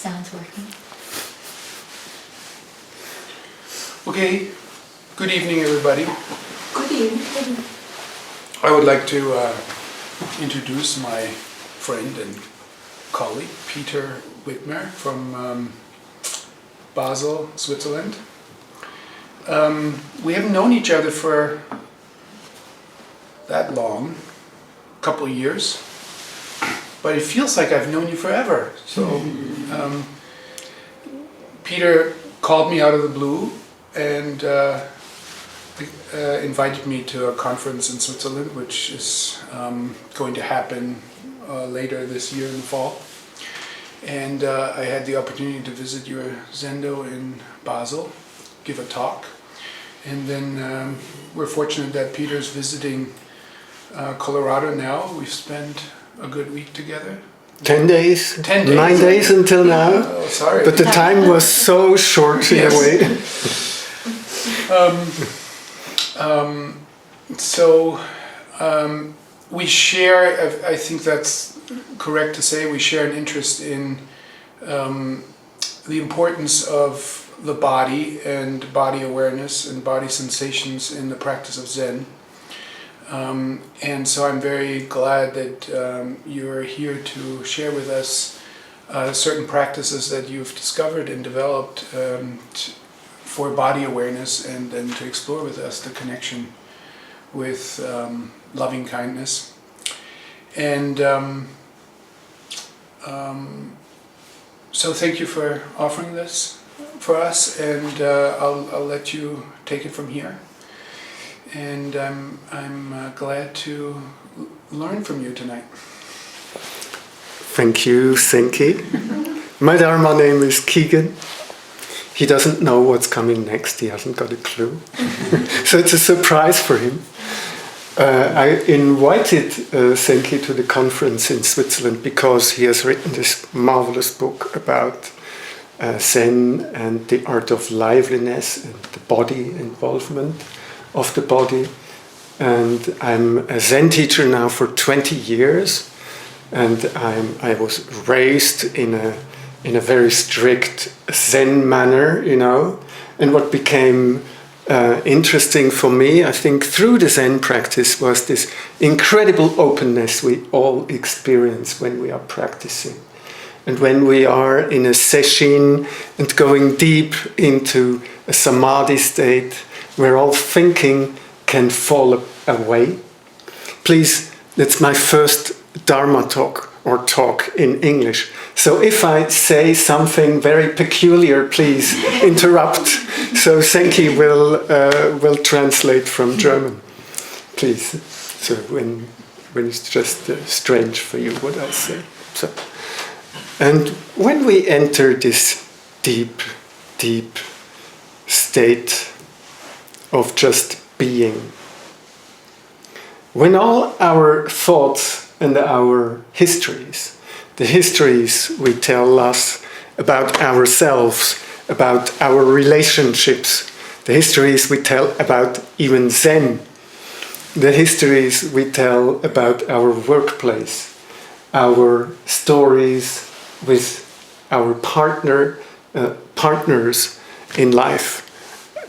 sounds working. Okay, good evening everybody. Good evening. I would like to introduce my friend and colleague, Peter Whitmer from Basel, Switzerland. We haven't known each other for that long, a couple of years, but it feels like I've known you forever. So Peter called me out of the blue and invited me to a conference in Switzerland, which is going to happen later this year in the fall. And I had the opportunity to visit your Zendo in Basel, give a talk. And then we're fortunate that Peter's visiting Colorado now. We've spent a good week together. 10 days? 10 days. 9 days until now. Oh, sorry. But the time was so short in a way. We share, I think that's correct to say, we share an interest in the importance of the body and body awareness and body sensations in the practice of Zen. And so I'm very glad that you're here to share with us certain practices that you've discovered and developed for body awareness, and then to explore with us the connection with loving kindness. And so thank you for offering this for us, and I'll let you take it from here. And I'm glad to learn from you tonight. Thank you, Senki. My Dharma name is Keegan. He doesn't know what's coming next, he hasn't got a clue. So it's a surprise for him. I invited Senki to the conference in Switzerland because he has written this marvelous book about Zen and the art of liveliness and the body involvement of the body. And I'm a Zen teacher now for 20 years, and I was raised in a very strict Zen manner, you know. And what became interesting for me, I think, through the Zen practice was this incredible openness we all experience when we are practicing. And when we are in a sesshin and going deep into a samadhi state where all thinking can fall away. Please, that's my first Dharma talk or talk in English. So if I say something very peculiar, please interrupt. So Senki will translate from German, please. So when it's just strange for you what I say. So, and when we enter this deep, deep state of just being, when all our thoughts and our histories, the histories we tell us about ourselves, about our relationships, the histories we tell about even Zen, the histories we tell about our workplace, our stories with our partners in life,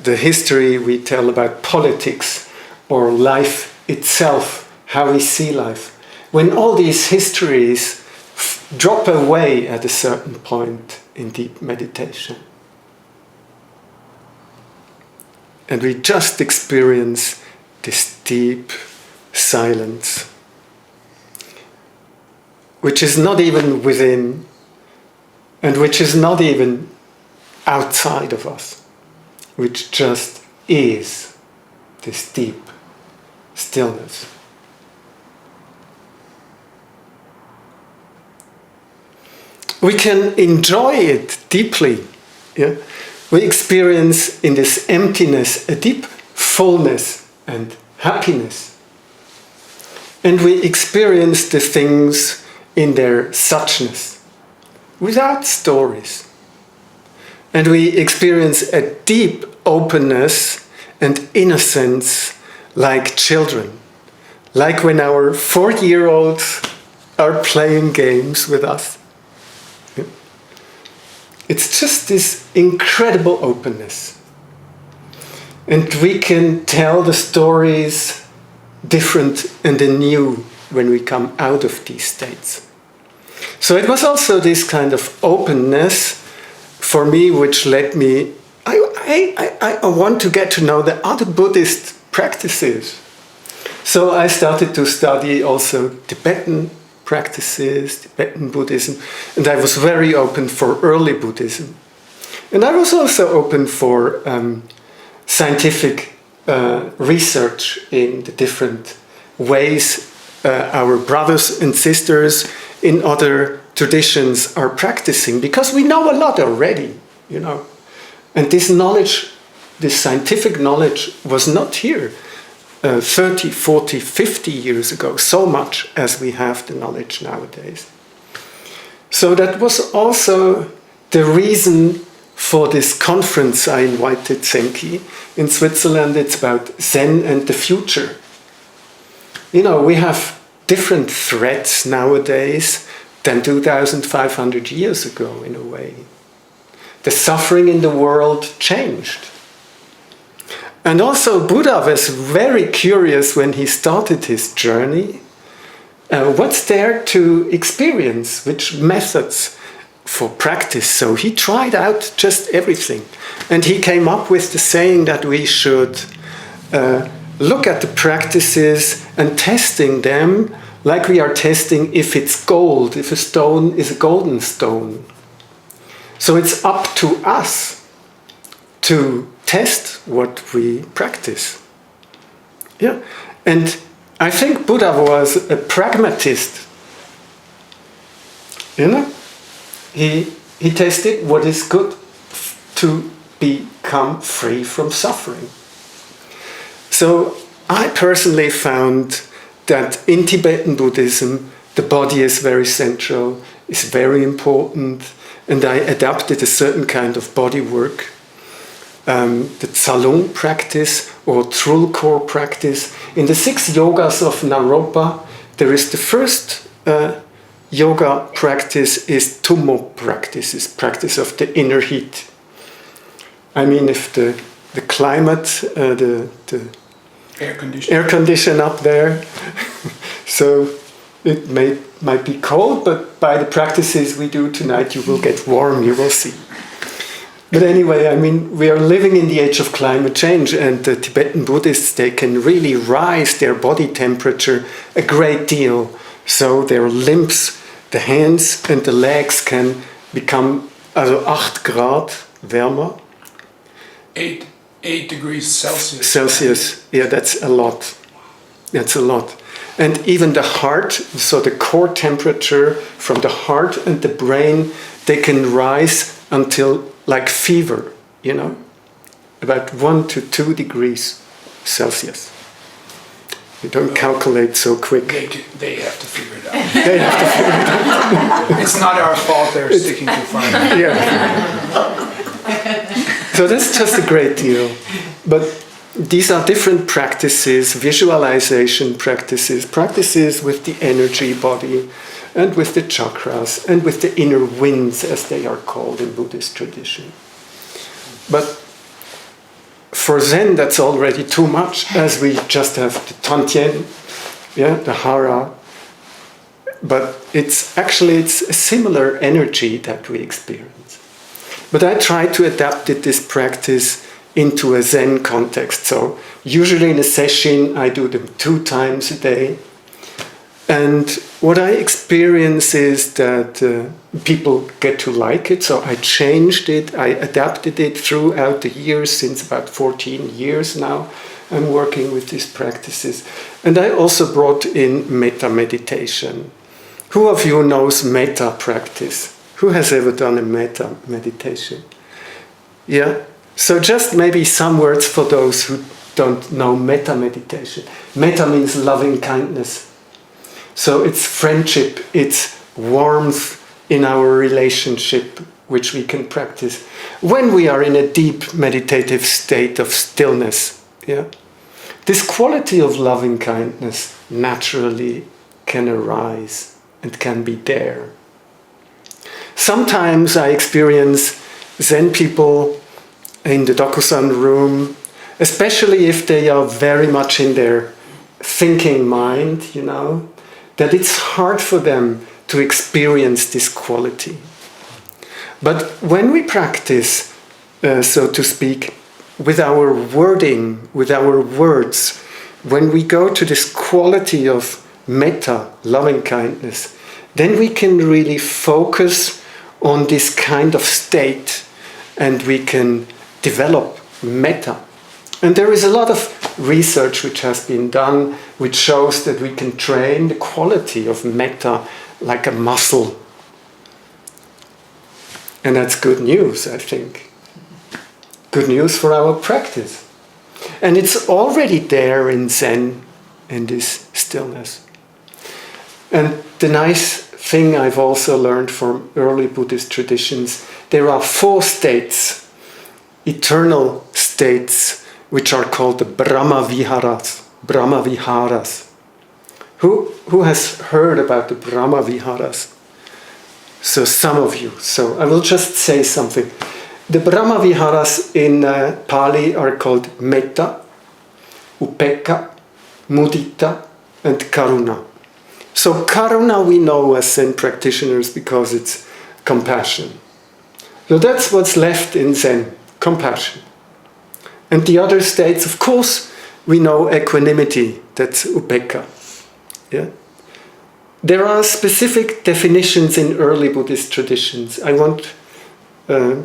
the history we tell about politics or life itself, how we see life. When all these histories drop away at a certain point in deep meditation, and we just experience this deep silence, which is not even within and which is not even outside of us, which just is this deep stillness. We can enjoy it deeply. Yeah? We experience in this emptiness a deep fullness and happiness. And we experience the things in their suchness, without stories. And we experience a deep openness and innocence like children, like when our 4-year-olds are playing games with us. It's just this incredible openness. And we can tell the stories different and anew when we come out of these states. So it was also this kind of openness for me which led me, I want to get to know the other Buddhist practices. So I started to study also Tibetan practices, Tibetan Buddhism, and I was very open for early Buddhism. And I was also open for scientific research in the different ways our brothers and sisters in other traditions are practicing, because we know a lot already, you know. And this knowledge, this scientific knowledge was not here 30, 40, 50 years ago, so much as we have the knowledge nowadays. So that was also the reason for this conference I invited Zenki in Switzerland. It's about Zen and the future. You know, we have different threats nowadays than 2,500 years ago, in a way. The suffering in the world changed. And also Buddha was very curious when he started his journey. What's there to experience? Which methods for practice? So he tried out just everything. And he came up with the saying that we should look at the practices and testing them like we are testing if it's gold, if a stone is a golden stone. So it's up to us to test what we practice. Yeah. And I think Buddha was a pragmatist. You know? He tested what is good to become free from suffering. So I personally found that in Tibetan Buddhism, the body is very central, is very important, and I adapted a certain kind of body work. The Tsalung practice or Trulkor practice. In the 6 yogas of Naropa, there is the first yoga practice is Tummo practice, is practice of the inner heat. I mean, if the climate, the air condition up there, so it might be cold, but by the practices we do tonight, you will get warm, you will see. But anyway, I mean, we are living in the age of climate change, and the Tibetan Buddhists, they can really rise their body temperature a great deal. So their limbs, the hands and the legs can become 8 Grad wärmer. 8 degrees Celsius. Celsius, yeah, that's a lot. That's a lot. And even the heart, so the core temperature from the heart and the brain, they can rise until like fever, you know, about 1 to 2 degrees Celsius. You don't calculate so quick. They have to figure it out. They have to figure it out. It's not our fault they're sticking to fire. Yeah. So that's just a great deal. But these are different practices, visualization practices, practices with the energy body and with the chakras and with the inner winds, as they are called in Buddhist tradition. But for Zen, that's already too much, as we just have the Tantien, yeah, the Hara. But it's a similar energy that we experience. But I try to adapt this practice into a Zen context. So usually in a session, I do them 2 times a day. And what I experience is that people get to like it. So I changed it, I adapted it throughout the years, since about 14 years now. I'm working with these practices. And I also brought in Metta-Meditation. Who of you knows Metta practice? Who has ever done a Metta-Meditation? Yeah? So just maybe some words for those who don't know Metta-Meditation. Metta means loving kindness. So it's friendship, it's warmth in our relationship, which we can practice when we are in a deep meditative state of stillness. Yeah? This quality of loving kindness naturally can arise and can be there. sometimes I experience Zen people in the Dokusan room, especially if they are very much in their thinking mind, that it's hard for them to experience this quality. But when we practice, so to speak, with our wording, with our words, when we go to this quality of metta, loving kindness, then we can really focus on this kind of state and we can develop metta. And there is a lot of research which has been done which shows that we can train the quality of metta like a muscle. And that's good news, I think. Good news for our practice. And it's already there in Zen, in this stillness. And the nice thing I've also learned from early Buddhist traditions, there are 4 states, eternal states, which are called the Brahma Viharas. Brahma Viharas. Who has heard about the Brahma Viharas? So some of you. So I will just say something. The Brahma Viharas in Pali are called Metta, Upekkha, Mudita, and Karuna. So Karuna we know as Zen practitioners because it's compassion. So that's what's left in Zen, compassion. And the other states, of course, we know equanimity, that's Upekkha. Yeah? There are specific definitions in early Buddhist traditions. I won't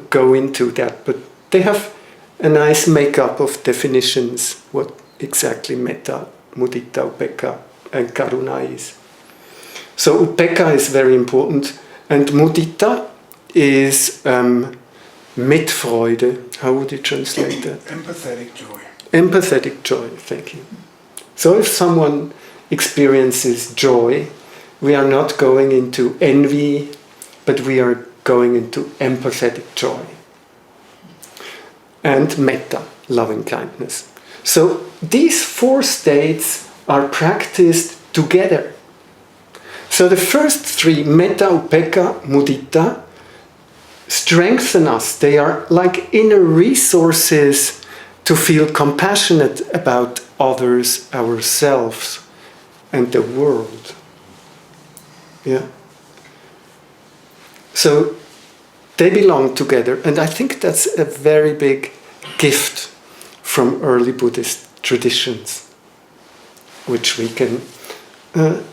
go into that, but they have a nice makeup of definitions, what exactly Metta, Mudita, Upekkha, and Karuna is. So Upekkha is very important, and Mudita is Mitfreude. How would you translate that? Empathetic joy. Empathetic joy, thank you. So if someone experiences joy, we are not going into envy, but we are going into empathetic joy. And metta, loving kindness. So these 4 states are practiced together. So the first 3, metta, upekkha, mudita, strengthen us. They are like inner resources to feel compassionate about others, ourselves, and the world. Yeah. So they belong together, and I think that's a very big gift from early Buddhist traditions, which we can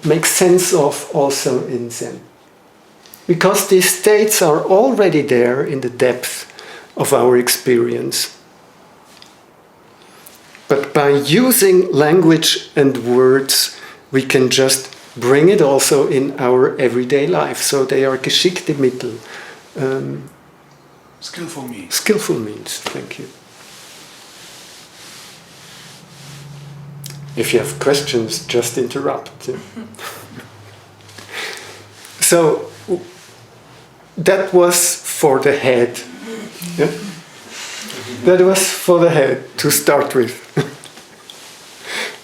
make sense of also in Zen. Because these states are already there in the depth of our experience. But by using language and words, we can just bring it also in our everyday life. So they are geschickte Mittel. Skillful means. Skillful means, thank you. If you have questions, just interrupt. So that was for the head. Yeah? That was for the head to start with.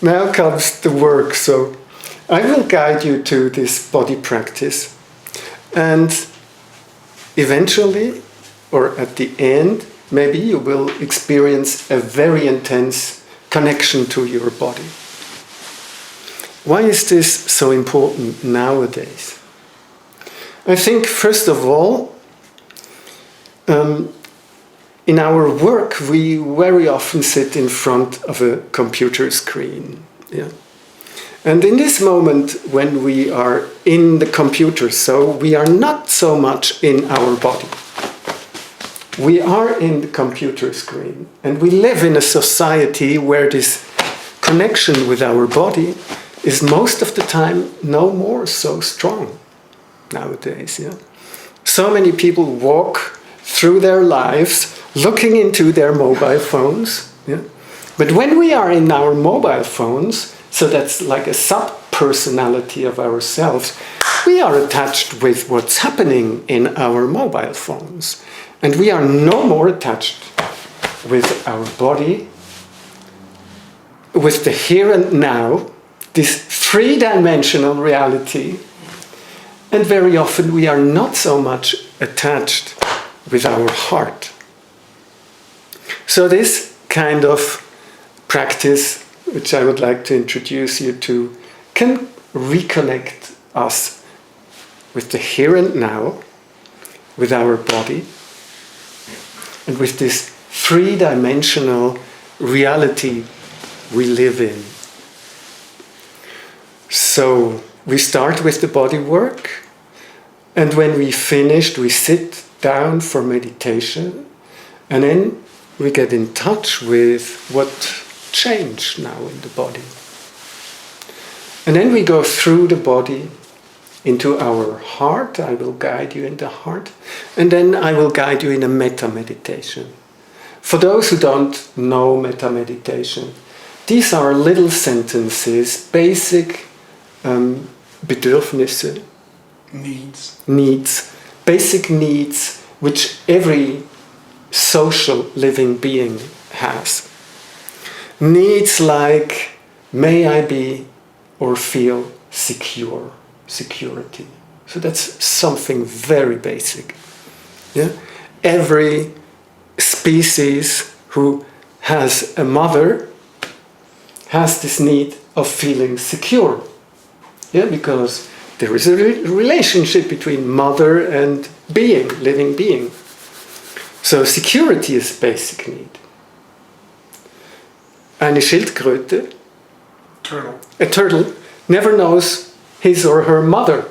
Now comes the work. So I will guide you to this body practice, and eventually, or at the end, maybe you will experience a very intense connection to your body. Why is this so important nowadays? I think, first of all, in our work, we very often sit in front of a computer screen. Yeah? And in this moment, when we are in the computer, so we are not so much in our body. We are in the computer screen, and we live in a society where this connection with our body is most of the time no more so strong nowadays. Yeah? So many people walk through their lives looking into their mobile phones. Yeah? But when we are in our mobile phones, so that's like a sub-personality of ourselves, we are attached with what's happening in our mobile phones. And we are no more attached with our body, with the here and now, this 3-dimensional reality, And very often we are not so much attached with our heart. So this kind of practice, which I would like to introduce you to, can reconnect us with the here and now, with our body, and with this three-dimensional reality we live in. So we start with the body work, and when we finished, we sit down for meditation, and then we get in touch with what changed now in the body. And then we go through the body into our heart. I will guide you in the heart. And then I will guide you in a Metta-Meditation. For those who don't know Metta-Meditation, these are little sentences, basic Bedürfnisse, needs, basic needs which every social living being has. Needs like, may I be or feel secure, security. So that's something very basic. Yeah? Every species who has a mother has this need of feeling secure. Yeah, because there is a relationship between mother and being, living being. So security is a basic need. Eine Schildkröte, a turtle, never knows his or her mother,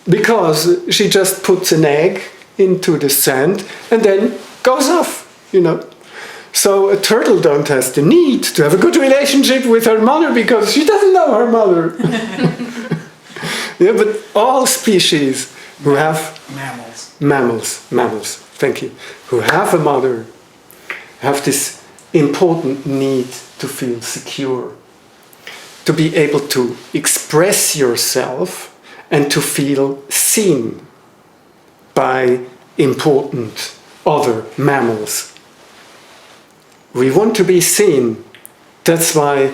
because she just puts an egg into the sand and then goes off, you know. So a turtle don't have the need to have a good relationship with her mother because she doesn't know her mother. Yeah, but all species who have mammals, thank you, who have a mother, have this important need to feel secure, to be able to express yourself and to feel seen by important other mammals. We want to be seen. That's why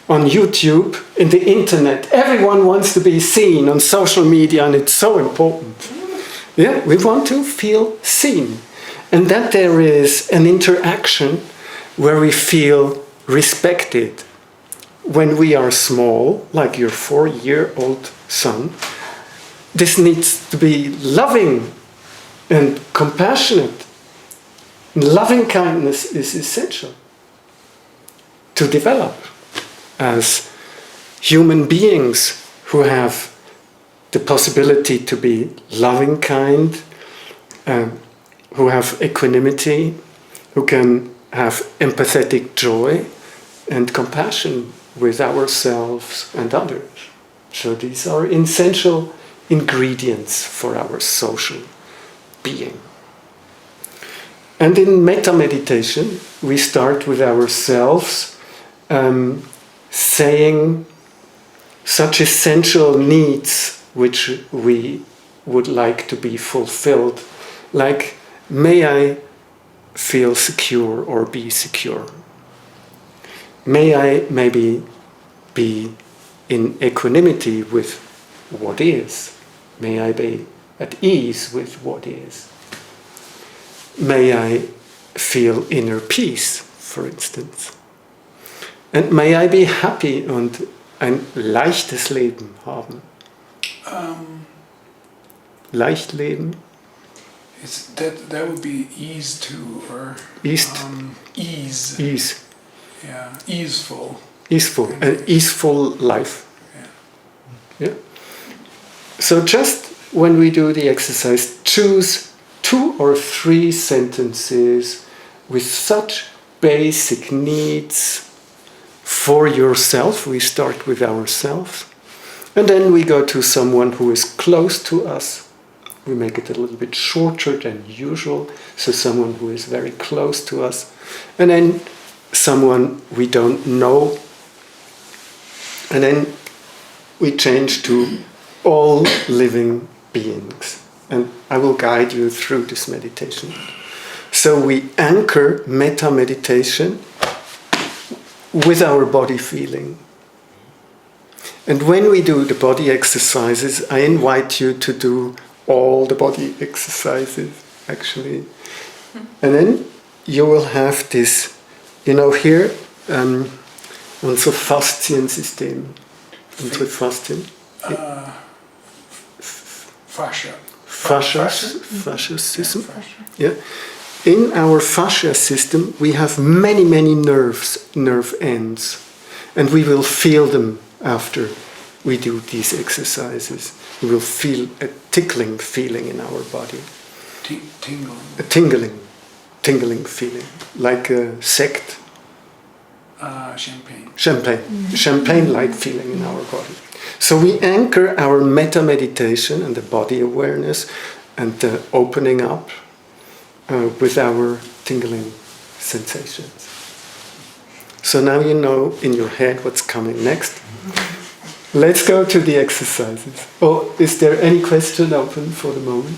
on YouTube, in the internet, everyone wants to be seen on social media, and it's so important. Yeah, we want to feel seen. And that there is an interaction where we feel respected. When we are small, like your 4-year-old son, this needs to be loving and compassionate. Loving kindness is essential to develop as human beings who have the possibility to be loving kind, who have equanimity, who can have empathetic joy and compassion with ourselves and others. So these are essential ingredients for our social being. And in Metta-Meditation, we start with ourselves saying such essential needs which we would like to be fulfilled, like, may I feel secure or be secure? May I maybe be in equanimity with what is? May I be at ease with what is? May I feel inner peace, for instance. And may I be happy und ein leichtes Leben haben. Leicht leben. That would be ease too, or Ease. ease. Yeah, easeful. Easeful, an easeful life. Yeah. So just when we do the exercise, choose 2 or 3 sentences with such basic needs for yourself. We start with ourselves, and then we go to someone who is close to us. We make it a little bit shorter than usual, so someone who is very close to us, and then someone we don't know, and then we change to all living beings. And I will guide you through this meditation. So we anchor Metta-Meditation with our body feeling. And when we do the body exercises, I invite you to do all the body exercises, actually. And then you will have this, here, unser Fasziensystem. Unsere Faszien. Fascia. Fascia system. Yeah. In our fascia system, we have many, many nerve ends. And we will feel them after we do these exercises. We will feel a tickling feeling in our body. Tingling. A tingling feeling, like a sect. Champagne. Champagne-like feeling in our body. So we anchor our Metta-Meditation and the body awareness and the opening up with our tingling sensations. So now you know in your head what's coming next. Let's go to the exercises. Oh, is there any question open for the moment?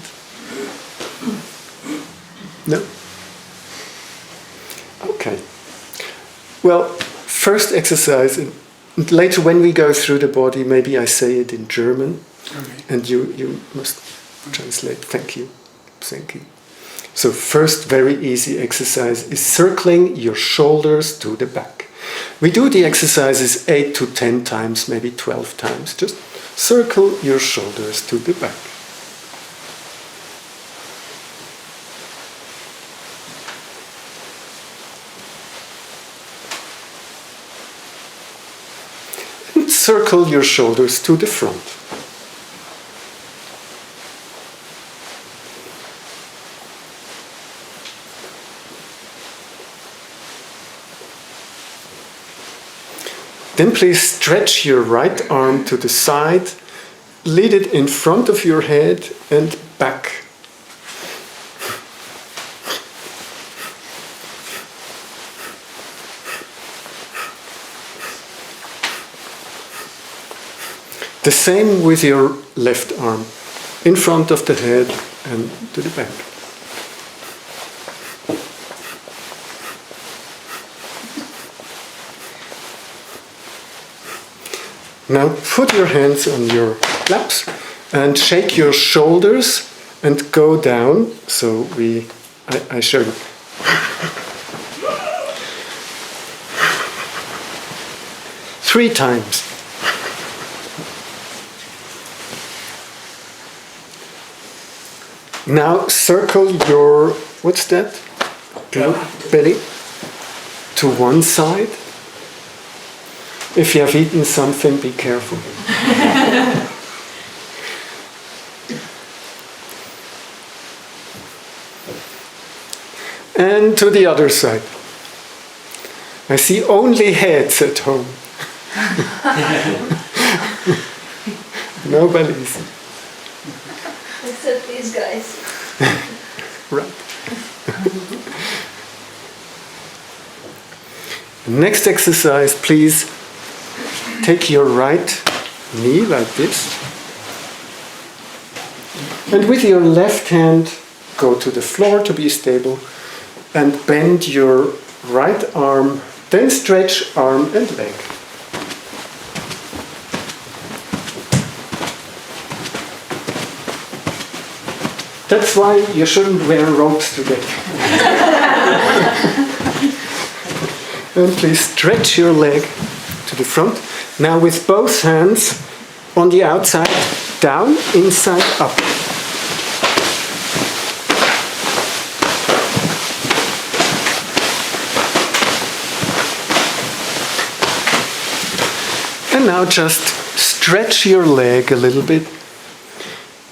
No? Okay. Well, first exercise, and later when we go through the body, maybe I say it in German, and you must translate. Thank you. So first very easy exercise is circling your shoulders to the back. We do the exercises 8 to 10 times, maybe 12 times. Just circle your shoulders to the back. Circle your shoulders to the front. Then please stretch your right arm to the side, lead it in front of your head and back. The same with your left arm, in front of the head and to the back. Now put your hands on your laps and shake your shoulders and go down. So I show you. 3 times. Now circle your, what's that? Belly to one side. If you have eaten something, be careful. And to the other side. I see only heads at home. No bellies. Except these guys. Right. Next exercise, please take your right knee like this. And with your left hand, go to the floor to be stable and bend your right arm, then stretch arm and leg. That's why you shouldn't wear ropes today. And please stretch your leg to the front. Now with both hands on the outside, down, inside, up. And now just stretch your leg a little bit.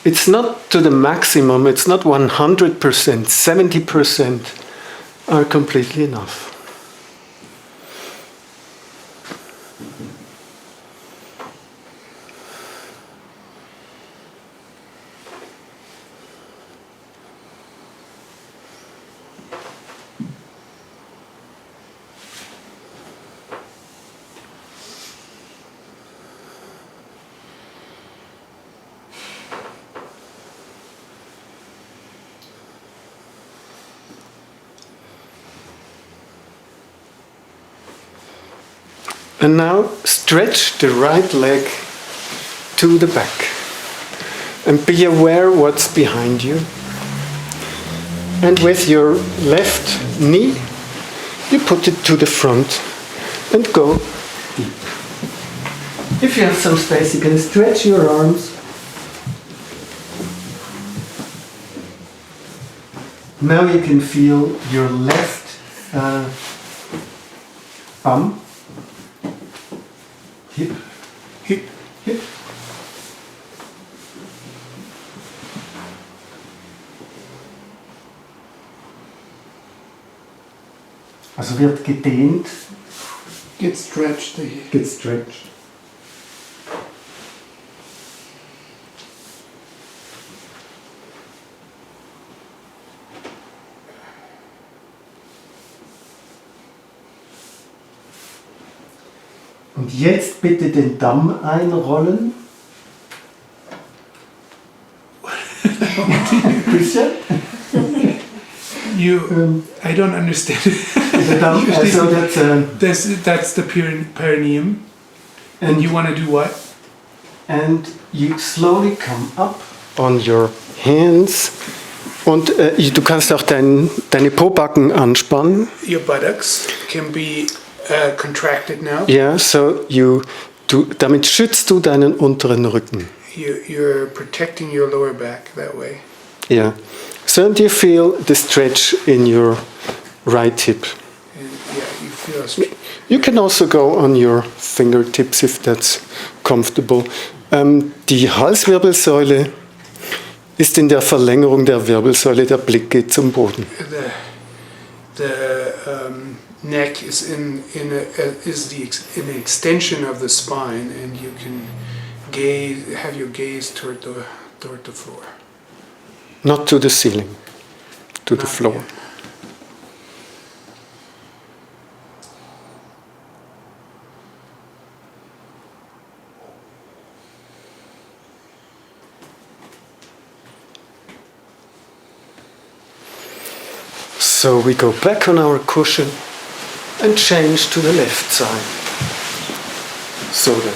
It's not to the maximum, it's not 100%, 70% are completely enough. And now stretch the right leg to the back. And be aware what's behind you. And with your left knee, you put it to the front and go deep. If you have some space, you can stretch your arms. Now you can feel your left bum, hip, Hip. hip. Also wird gedehnt, Get stretched. gestretched. Und jetzt bitte den Damm einrollen. Christian? I don't understand. The Damm, so That's the perineum. And you want to do what? and you slowly come up on your hands. Und du kannst auch deine Pobacken anspannen. Your buttocks can be contracted now. Ja, so damit schützt du deinen unteren Rücken. You're protecting your lower back that way. Ja. So and you feel the stretch in your right hip. And yeah, you feel You can also go on your fingertips if that's comfortable. Die Halswirbelsäule ist in der Verlängerung der Wirbelsäule, der Blick geht zum Boden. the neck is an extension of the spine, and you can have your gaze toward the floor. Not to the ceiling, to the Not floor. yet. So we go back on our cushion and change to the left side. So the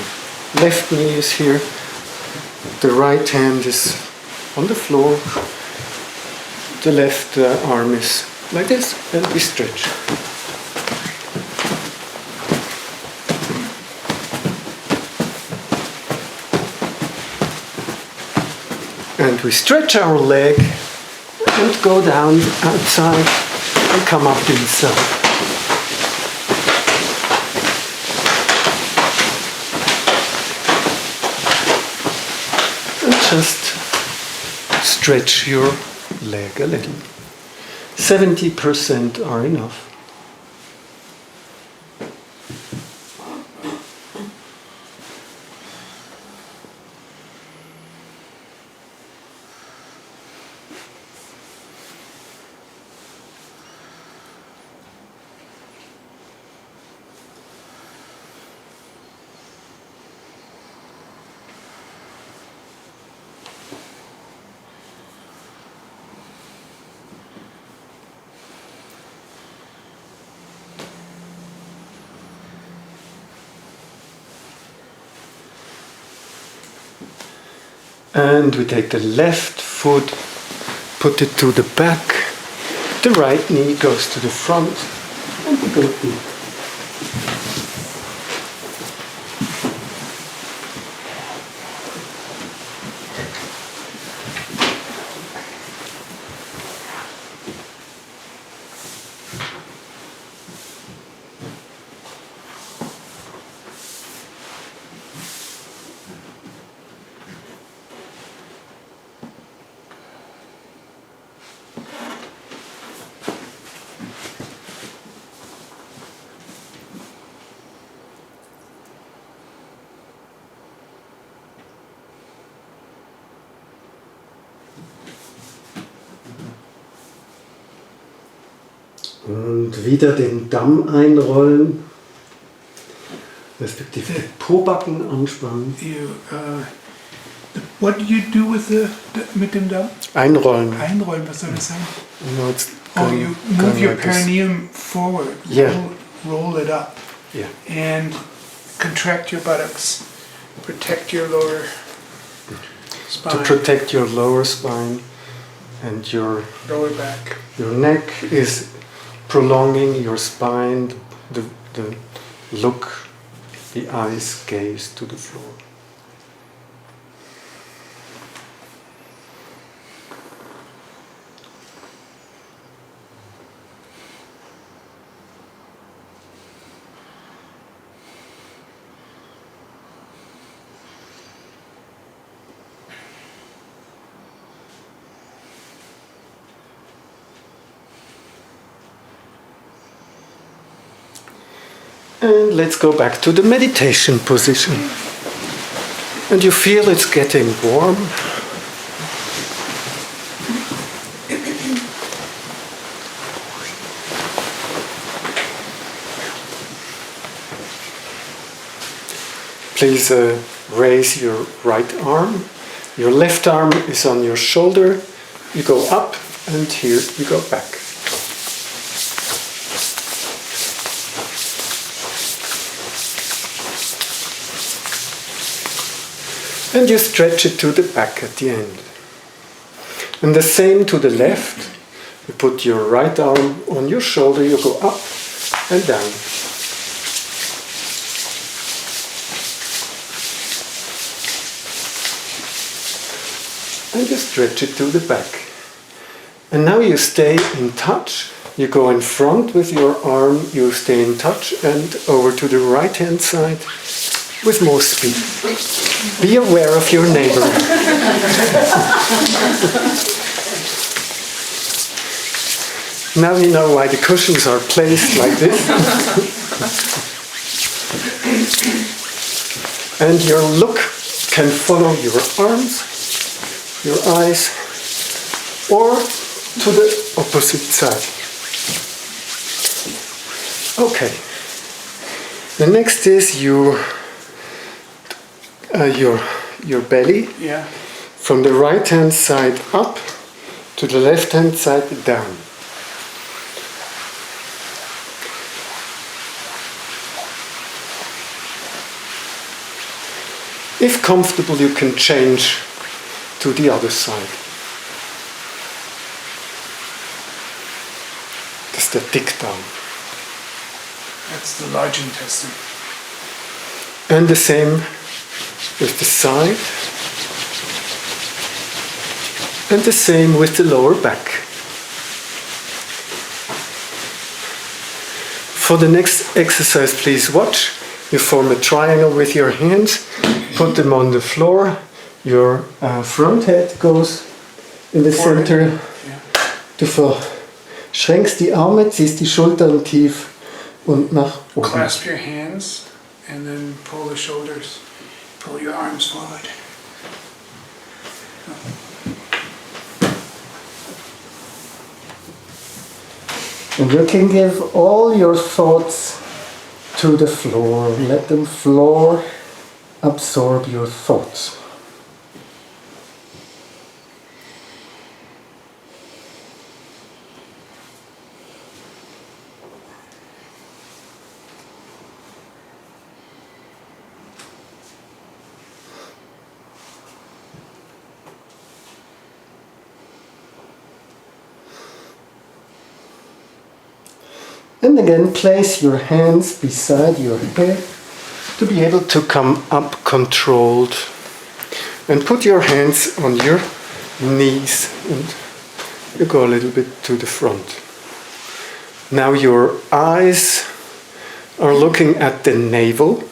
left knee is here, the right hand is on the floor, the left arm is like this, and we stretch. And we stretch our leg and go down outside and come up inside. And just stretch your leg a little. 70% are enough. And we take the left foot, put it to the back, the right knee goes to the front, and we go deep. Und wieder den Damm einrollen, respektive den Pobacken anspannen. What do you do mit dem Damm? Einrollen. Einrollen, was soll das sein? No, it's You move your perineum forward. Yeah. Roll it up. Yeah. And contract your buttocks. Protect your lower Spine. to protect your lower spine, and your Lower back. Your neck is prolonging your spine, the look, the eyes gaze to the floor. And let's go back to the meditation position. And you feel it's getting warm. Please raise your right arm. Your left arm is on your shoulder. You go up, and here you go back. And you stretch it to the back at the end. And the same to the left. You put your right arm on your shoulder, you go up and down. And you stretch it to the back. And now you stay in touch. You go in front with your arm, you stay in touch, and over to the right hand side with more speed. Be aware of your neighbor. Now you know why the cushions are placed like this. And your look can follow your arms, your eyes, or to the opposite side. Okay. The next is your belly. Yeah. From the right hand side up to the left hand side down. If comfortable, you can change to the other side. That's the dick down. That's the large intestine. And the same with the side. And the same with the lower back. For the next exercise, please watch. You form a triangle with your hands, put them on the floor. Your front head goes in the center. Yeah. Du verschränkst die Arme, ziehst die Schultern tief und nach oben. Clasp your hands and then pull the shoulders. Pull your arms forward. And you can give all your thoughts to the floor. Let the floor absorb your thoughts. And again, place your hands beside your head to be able to come up controlled. And put your hands on your knees and you go a little bit to the front. Now your eyes are looking at the navel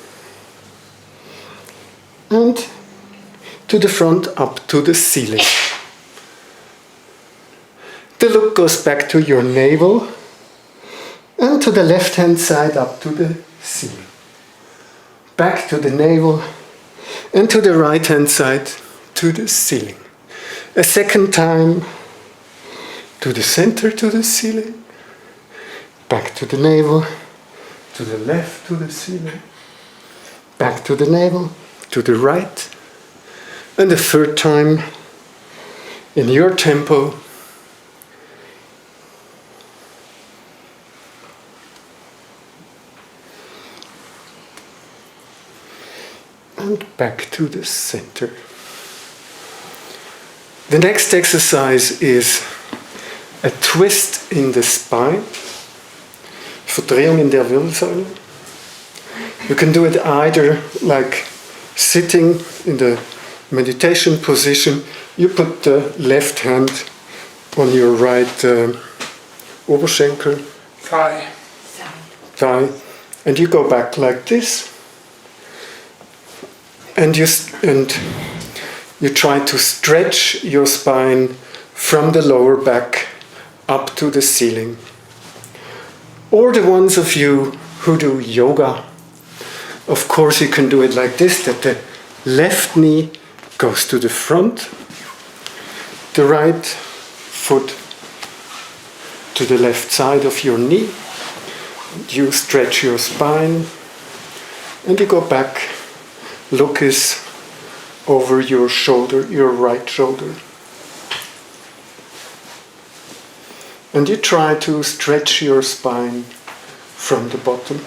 and to the front up to the ceiling. The look goes back to your navel and to the left hand side up to the ceiling. Back to the navel and to the right hand side to the ceiling. A second time to the center to the ceiling. Back to the navel, to the left to the ceiling. Back to the navel, to the right. And the third time in your tempo. And back to the center. The next exercise is a twist in the spine, Verdrehung in der Wirbelsäule. You can do it either like sitting in the meditation position. You put the left hand on your right Oberschenkel, thigh, and you go back like this. And you try to stretch your spine from the lower back up to the ceiling. Or the ones of you who do yoga, of course you can do it like this, that the left knee goes to the front, the right foot to the left side of your knee. You stretch your spine and you go back. Look is over your shoulder, your right shoulder. And you try to stretch your spine from the bottom.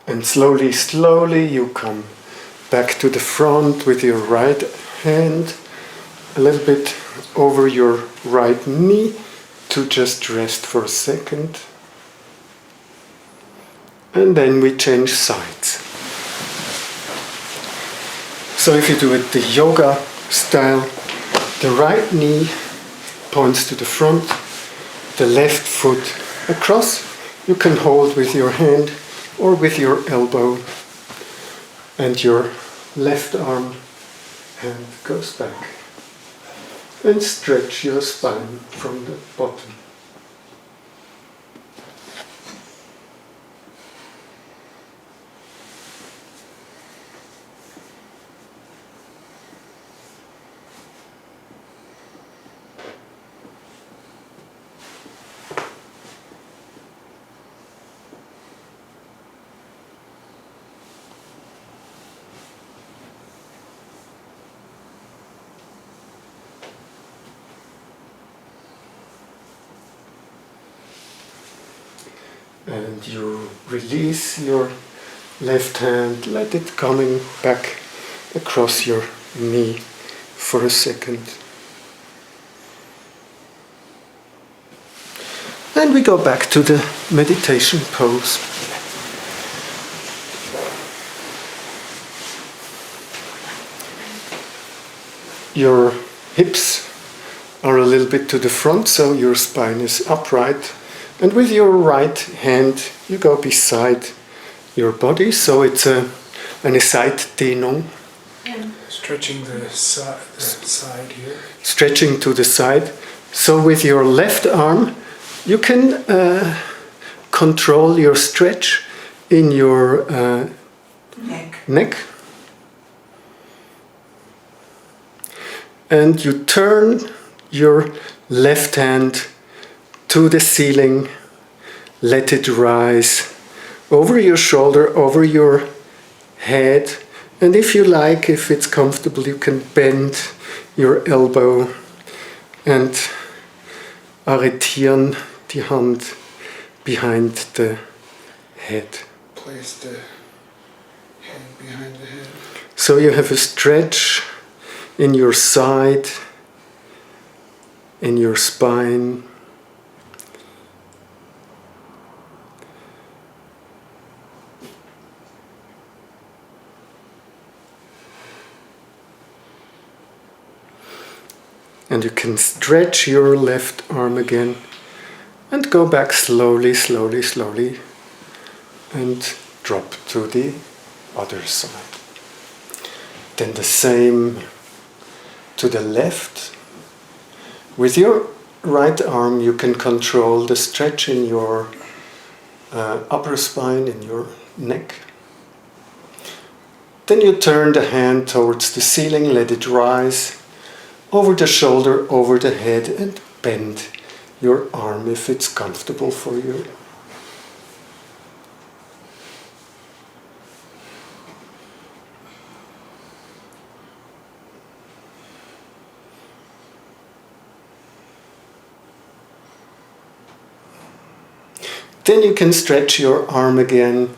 And slowly, slowly you come back to the front with your right hand a little bit over your right knee to just rest for a second. And then we change sides. So if you do it the yoga style, the right knee points to the front, the left foot across. You can hold with your hand or with your elbow, and your left arm hand goes back. And stretch your spine from the bottom. And you release your left hand, let it coming back across your knee for a second. And we go back to the meditation pose. Your hips are a little bit to the front, so your spine is upright. And with your right hand, you go beside your body, so it's eine Seitdehnung. Stretching the side here. Stretching to the side. So with your left arm, you can control your stretch in your neck. And you turn your left hand to the ceiling, let it rise over your shoulder, over your head, and if you like, if it's comfortable, you can bend your elbow and arretieren die Hand behind the head. Place the hand behind the head. So you have a stretch in your side, in your spine. And you can stretch your left arm again and go back slowly, slowly, slowly and drop to the other side. Then the same to the left. With your right arm you can control the stretch in your upper spine, in your neck. Then you turn the hand towards the ceiling, let it rise over the shoulder, over the head, and bend your arm if it's comfortable for you. Then you can stretch your arm again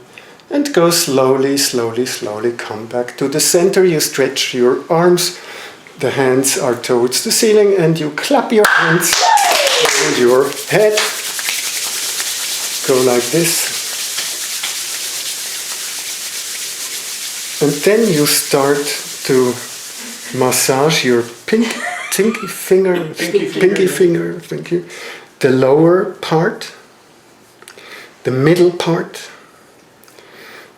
and go slowly, slowly, slowly. Come back to the center. You stretch your arms. The hands are towards the ceiling and you clap your hands around your head. Go like this. And then you start to massage your pinky finger, thank you. The lower part, the middle part,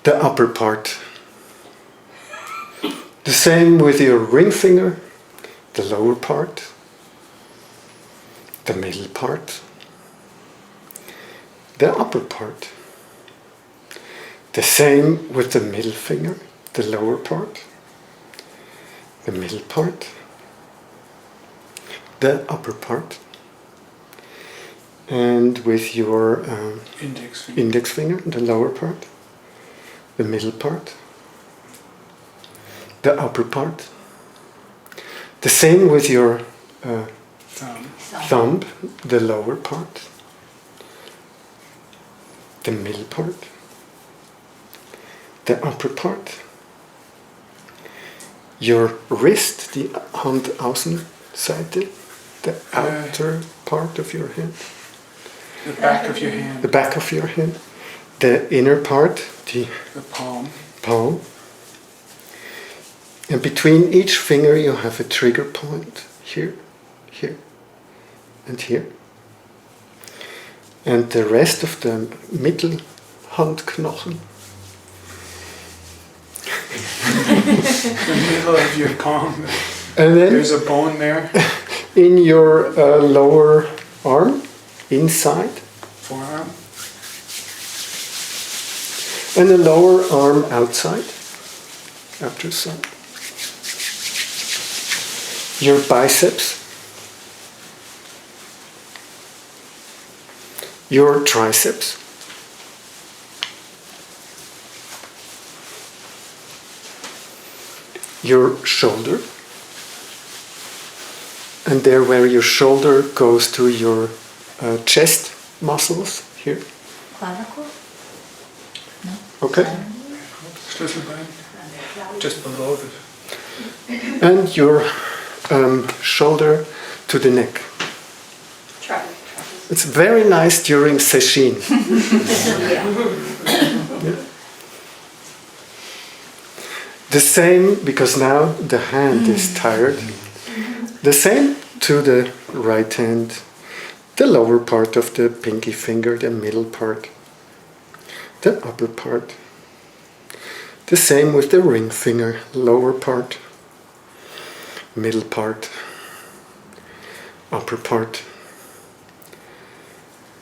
the upper part. The same with your ring finger, the lower part, the middle part, the upper part. The same with the middle finger, the lower part, the middle part, the upper part. And with your index finger, the lower part, the middle part, the upper part. The same with your thumb, the lower part, the middle part, the upper part. Your wrist, die Handaußenseite, the outer part of your hand. The back of your hand. The back of your hand. The inner part, the palm. Palm. And between each finger you have a trigger point. Here, here, and here. And the rest of the Mittelhandknochen. The middle of your palm. And then there's a bone there. In your lower arm, inside. Forearm. And the lower arm outside. Outer side. Your biceps. Your triceps. Your shoulder. And there where your shoulder goes to your chest muscles, here. Clavicle? No. Okay. Schlüsselbein. Just below the... And your shoulder to the neck. It's very nice during sesshin. Yeah. The same, because now the hand is tired. The same to the right hand, the lower part of the pinky finger, the middle part, the upper part. The same with the ring finger, lower part, middle part, upper part.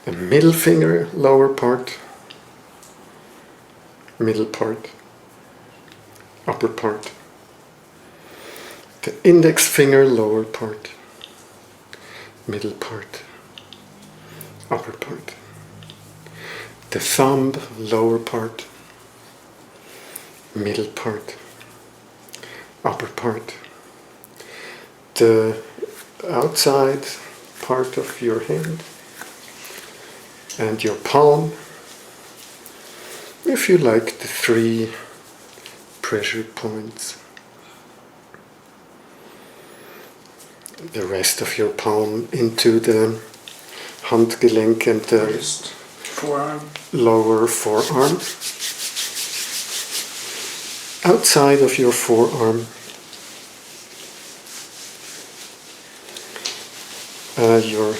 The middle finger, lower part, middle part, upper part. The index finger, lower part, middle part, upper part. The thumb, lower part, middle part, upper part. The outside part of your hand and your palm. If you like, the 3 pressure points. The rest of your palm into the Handgelenk and the wrist, forearm. Lower forearm. Outside of your forearm, your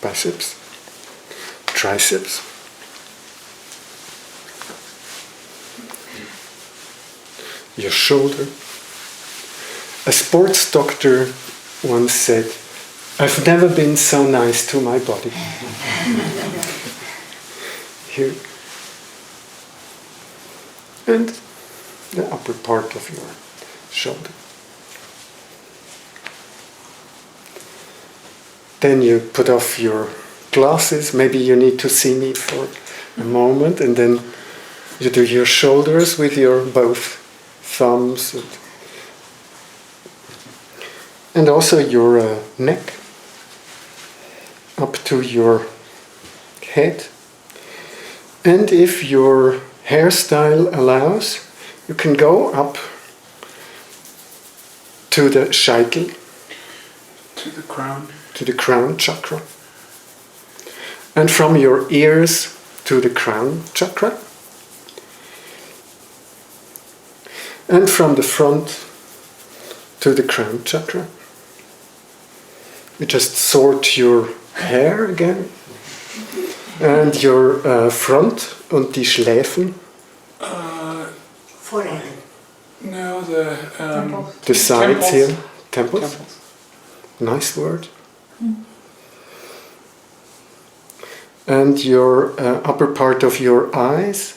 biceps, triceps, your shoulder. A sports doctor once said, "I've never been so nice to my body." Here. And the upper part of your shoulder. Then you put off your glasses. Maybe you need to see me for a moment, and then you do your shoulders with your both thumbs, and also your neck up to your head. And if your hairstyle allows, you can go up to the Scheitel, To the crown. to the crown chakra, and from your ears to the crown chakra, and from the front to the crown chakra. You just sort your hair again, and your front und die Schläfen, Forehead. No, the the sides temples. here, temples. Temples. Nice word. And your upper part of your eyes,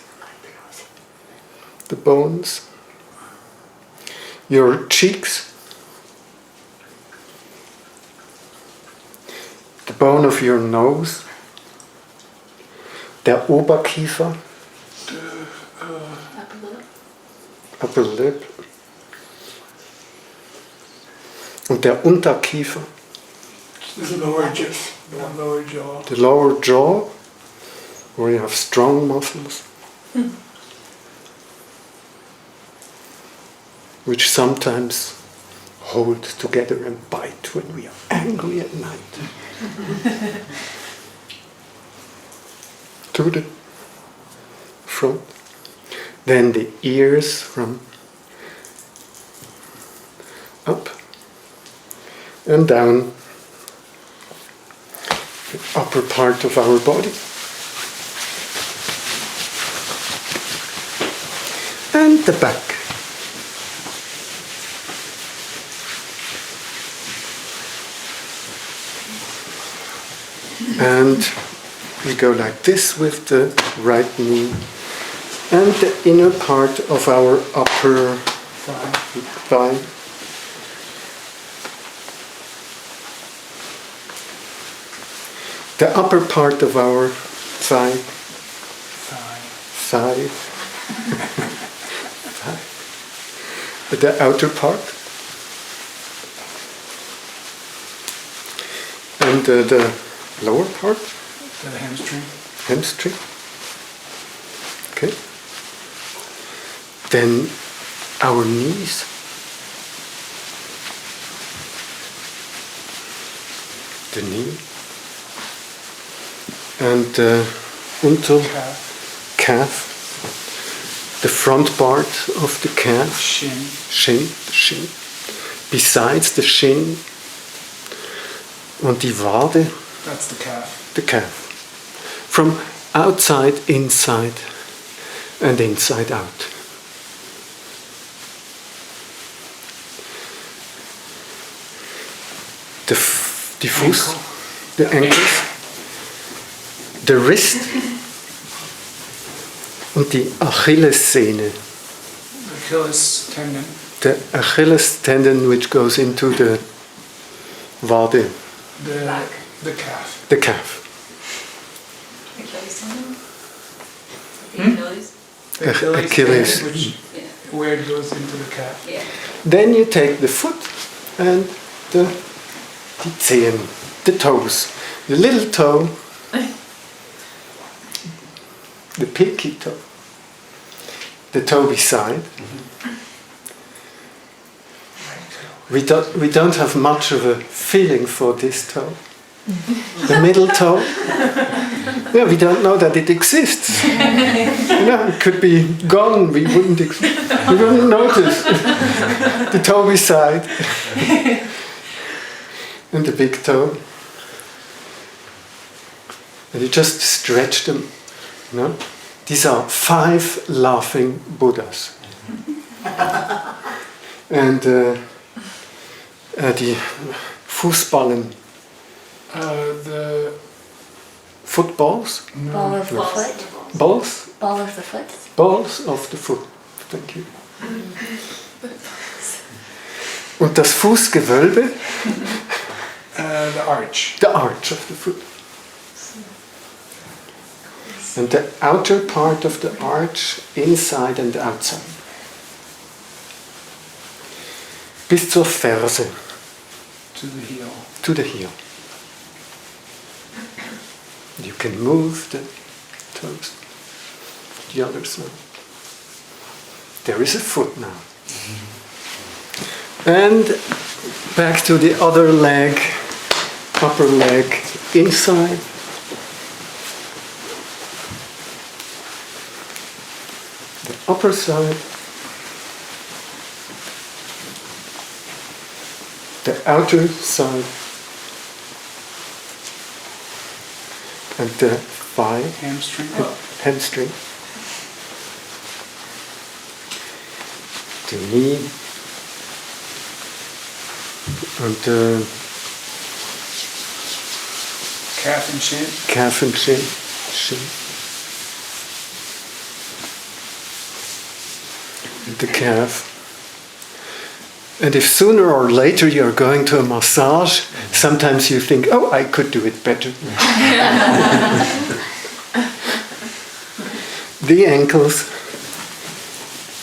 the bones, your cheeks, the bone of your nose, der Oberkiefer, upper lip, und der Unterkiefer, The lower jaw. The lower jaw. the lower jaw, where you have strong muscles, which sometimes hold together and bite when we are angry at night. To the front. Then the ears from up and down the upper part of our body. And the back. And we go like this with the right knee and the inner part of our upper thigh. The upper part of our thigh. The outer part. And the lower part. The hamstring. Hamstring. Okay. Then our knees. The knee. And the calf. The front part of the calf. Shin. Shin. Besides the shin. Und die Wade. That's the calf. The calf. From outside, inside, and inside out. The Fuß, Ankle. the ankles, the wrist, und die Achillessehne. Achilles tendon. The Achilles tendon which goes into the Wade, The calf. the calf. Achilles. tendon, which, where it goes into the calf. Yeah. Then you take the foot and die Zehen, the toes, the little toe, the pinky toe, the toe beside. We don't have much of a feeling for this toe. The middle toe, yeah, we don't know that it exists. It could be gone. We wouldn't notice. The toe beside and the big toe, and you just stretch them. These are 5 laughing Buddhas, and die Fußballen. The Footballs? Ball of the foot. Balls? Ball of the foot. Balls of the foot. Thank you. Und das Fußgewölbe? the arch. The arch of the foot. And the outer part of the arch, inside and outside. Bis zur Ferse. To the heel. To the heel. You can move the toes. The other side. There is a foot now. And back to the other leg, upper leg, inside. The upper side. The outer side. And the thigh. Hamstring. Hamstring. The knee. And the Calf and shin. calf and shin. And the calf. And if sooner or later you're going to a massage, sometimes you think, oh, I could do it better. The ankles,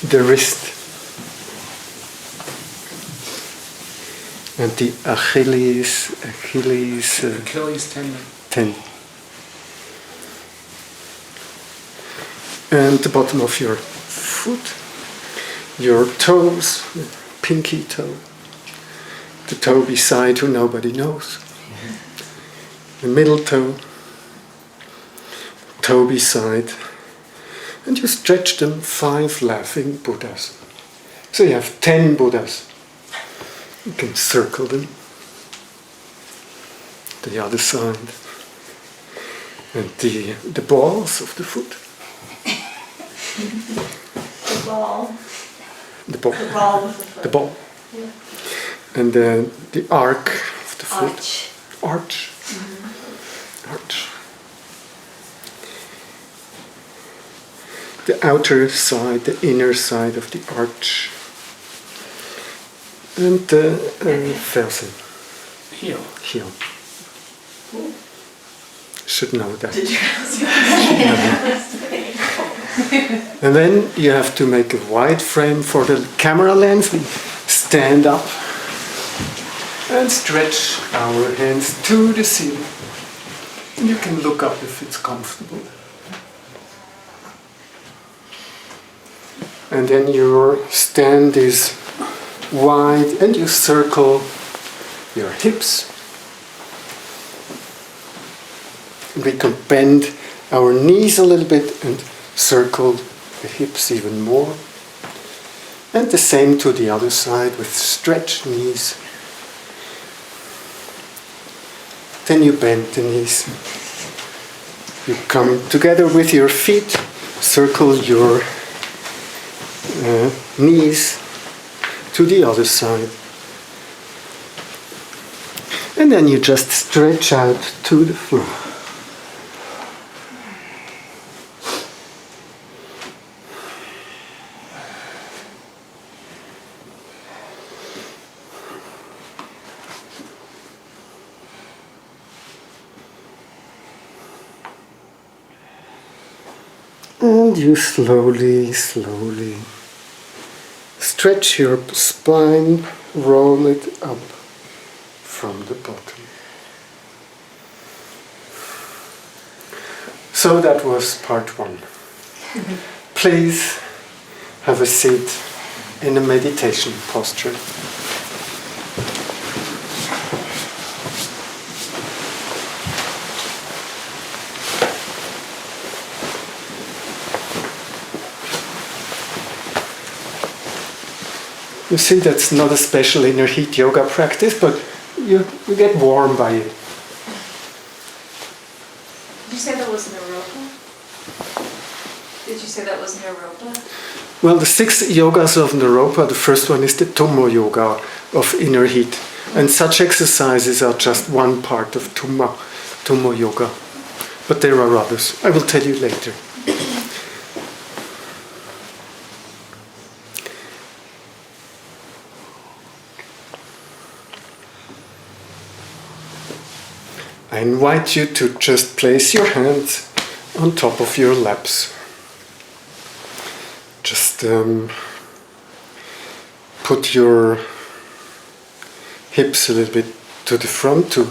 the wrist, and the Achilles tendon. And the bottom of your foot, your toes, pinky toe, the toe beside who nobody knows, the middle toe, toe beside, and you stretch them 5 laughing Buddhas. So you have 10 Buddhas. You can circle them. The other side. And the balls of the foot. The ball. The ball. The ball with the foot. The ball. Yeah. And the arc of the foot. Arch. Arch. Mm-hmm. Arch. The outer side, the inner side of the arch. And the Fersen. Heel. Heel. Should know that. Did you? And then you have to make a wide frame for the camera lens. We stand up and stretch our hands to the ceiling. And you can look up if it's comfortable. And then your stand is wide and you circle your hips. And we can bend our knees a little bit and circle the hips even more. And the same to the other side with stretched knees. Then you bend the knees. You come together with your feet, circle your knees to the other side. And then you just stretch out to the floor. And you slowly stretch your spine, roll it up from the bottom. So that was part 1. Please have a seat in a meditation posture. You see, that's not a special inner heat yoga practice, but you get warm by it. Did you say that was Naropa? Did you say that was Naropa? Well, the 6 yogas of Naropa, the first one is the Tummo yoga of inner heat. And such exercises are just one part of Tummo yoga. But there are others. I will tell you later. I invite you to just place your hands on top of your laps. Just put your hips a little bit to the front to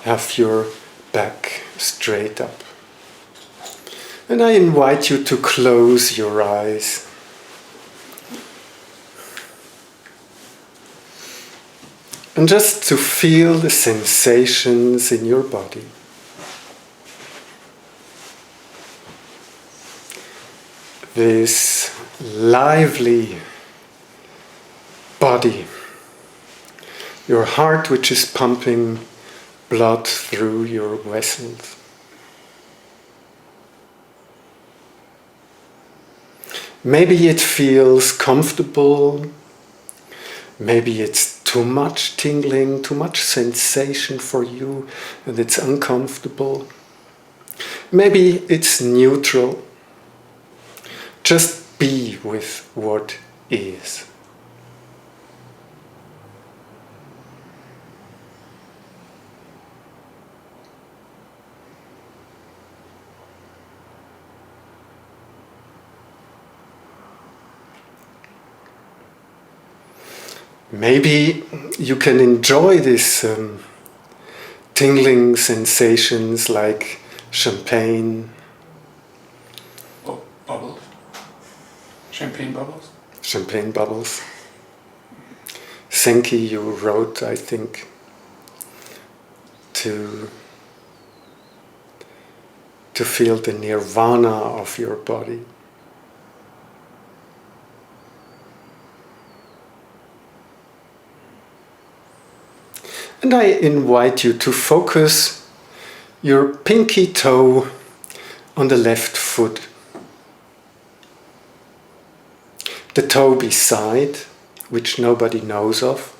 have your back straight up. And I invite you to close your eyes. And just to feel the sensations in your body. This lively body. Your heart which is pumping blood through your vessels. Maybe it feels comfortable. Maybe it's too much tingling, too much sensation for you and it's uncomfortable. Maybe it's neutral. Just be with what is. Maybe you can enjoy these tingling sensations like champagne. Oh, bubbles. Champagne bubbles. Champagne bubbles. Senki, you wrote, I think, to feel the nirvana of your body. And I invite you to focus your pinky toe on the left foot. The toe beside, which nobody knows of.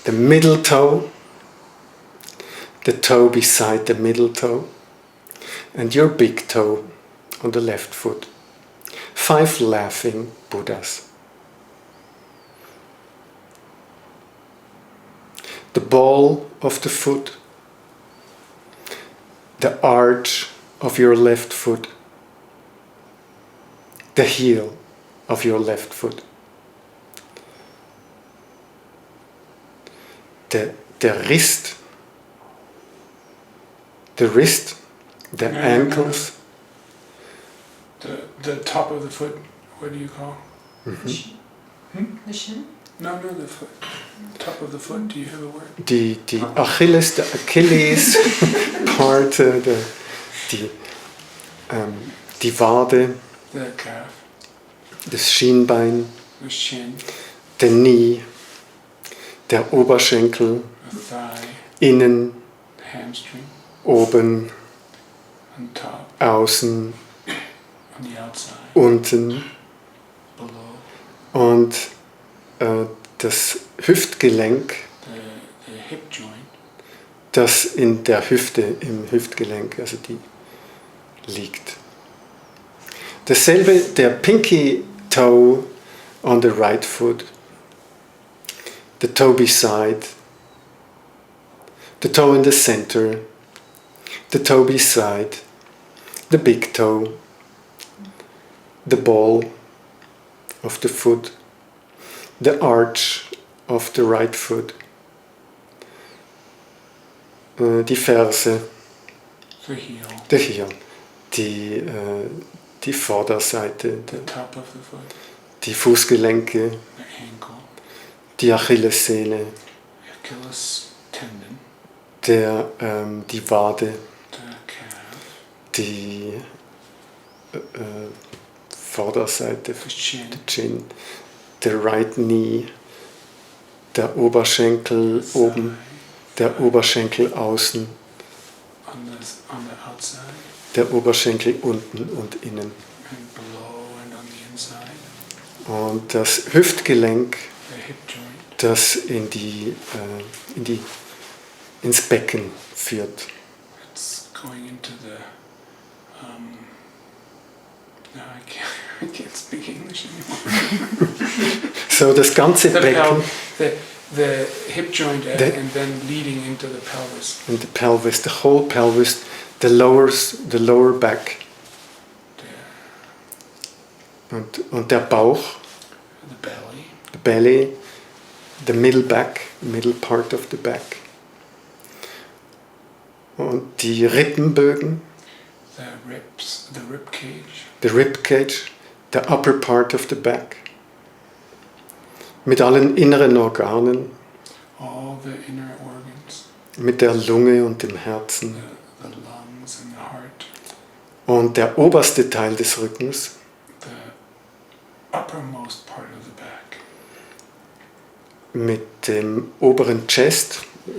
The middle toe. The toe beside the middle toe. And your big toe on the left foot. 5 laughing Buddhas. The ball of the foot, the arch of your left foot, the heel of your left foot, the wrist, the ankles. The top of the foot, what do you call? The shin? No, the foot. Top of the foot, do you have a word? The Achilles, the Achilles part, die Wade, The calf, das Schienbein, the shin, der Knie, der Oberschenkel, the thigh, innen, the hamstring, oben, on top, außen, on the outside, unten below, und das Hüftgelenk, the hip joint, das in der Hüfte, im Hüftgelenk, also die liegt. Dasselbe, der pinky toe on the right foot, the toe beside, the toe in the center, the toe beside, the big toe, the ball of the foot, the arch of the right foot, die Ferse, the heel, der Heel, die Vorderseite, the top of the foot, die Fußgelenke, the ankle, die Achillessehne, the Achilles tendon, die Wade, the calf, die Vorderseite, the chin, der Chin, der right knee, der Oberschenkel the oben, thigh, der Oberschenkel außen, on the outside, der Oberschenkel unten und innen. and below and on the inside, Und das Hüftgelenk, the hip joint, das ins Becken führt. it's going into the, no, I can't speak English anymore. So das ganze The Becken, the hip joint The- and then leading into the pelvis. And the pelvis, the whole pelvis, the lower back. Und der Bauch, The belly, the belly, the middle back, middle part of the back. Und die Rippenbögen, the ribs, the rib cage, the rib cage, the upper part of the back. Mit allen inneren Organen, all the inner organs, mit der Lunge und dem Herzen. the lungs and the heart, Und der oberste Teil des Rückens, the uppermost part of the back, mit dem oberen Chest, the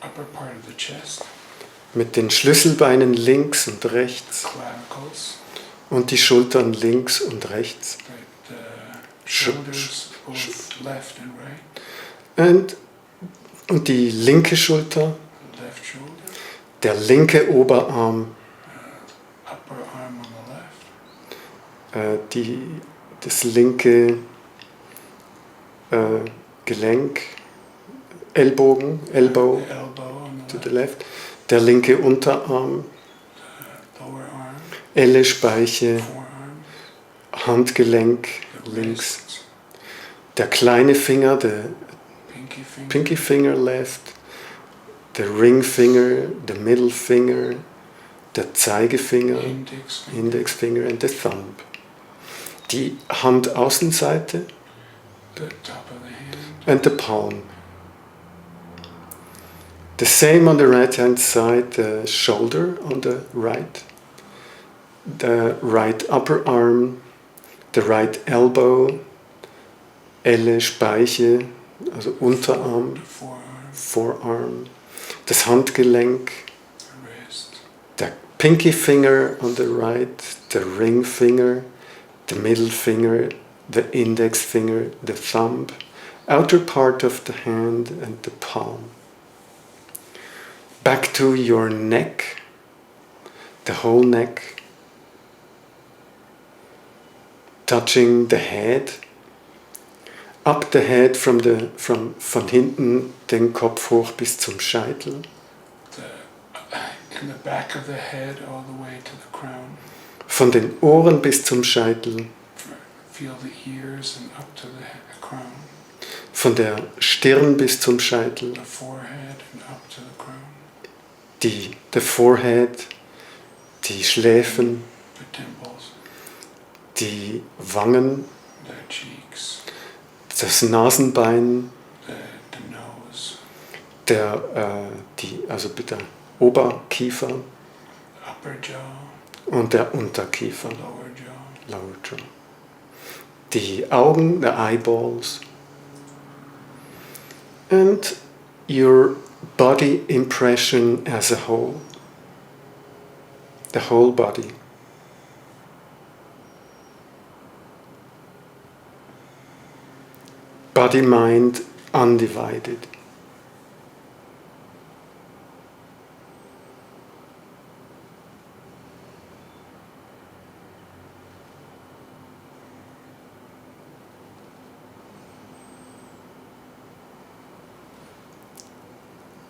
upper part of the chest, mit den Schlüsselbeinen links und rechts clavicles, und die Schultern links und rechts. the shoulders, both left and right, Und die linke Schulter, the left shoulder, der linke Oberarm, upper arm on the left, das linke Gelenk, Ellbogen, elbow the elbow on the to the left, left, der linke Unterarm, the lower arm, Elle, Speiche, forearm, Handgelenk the links, wrists, der kleine Finger, der pinky finger, pinky finger left, der ring finger, the middle finger, der Zeigefinger, index finger, index finger and the thumb. Die Handaußenseite the top of the hand, and the palm. The same on the right hand side, the shoulder on the right upper arm, the right elbow, Elle, Speiche, also Unterarm, the forearm, Forearm, das Handgelenk, the wrist, the pinky finger on the right, the ring finger, the middle finger, the index finger, the thumb, outer part of the hand and the palm. Back to your neck, the whole neck, touching the head, up the head von hinten den Kopf hoch bis zum Scheitel. in the back of the head all the way to the crown. Von den Ohren bis zum Scheitel, Feel the ears and up to the crown, von der Stirn bis zum Scheitel, the forehead and up to the crown, the forehead, die Schläfen, the temples, die Wangen, the cheeks, das Nasenbein, the nose, also bitte Oberkiefer upper jaw, und der Unterkiefer, lower jaw, Lower Jaw. Die Augen, the eyeballs, and your body impression as a whole, the whole body. Body-mind undivided.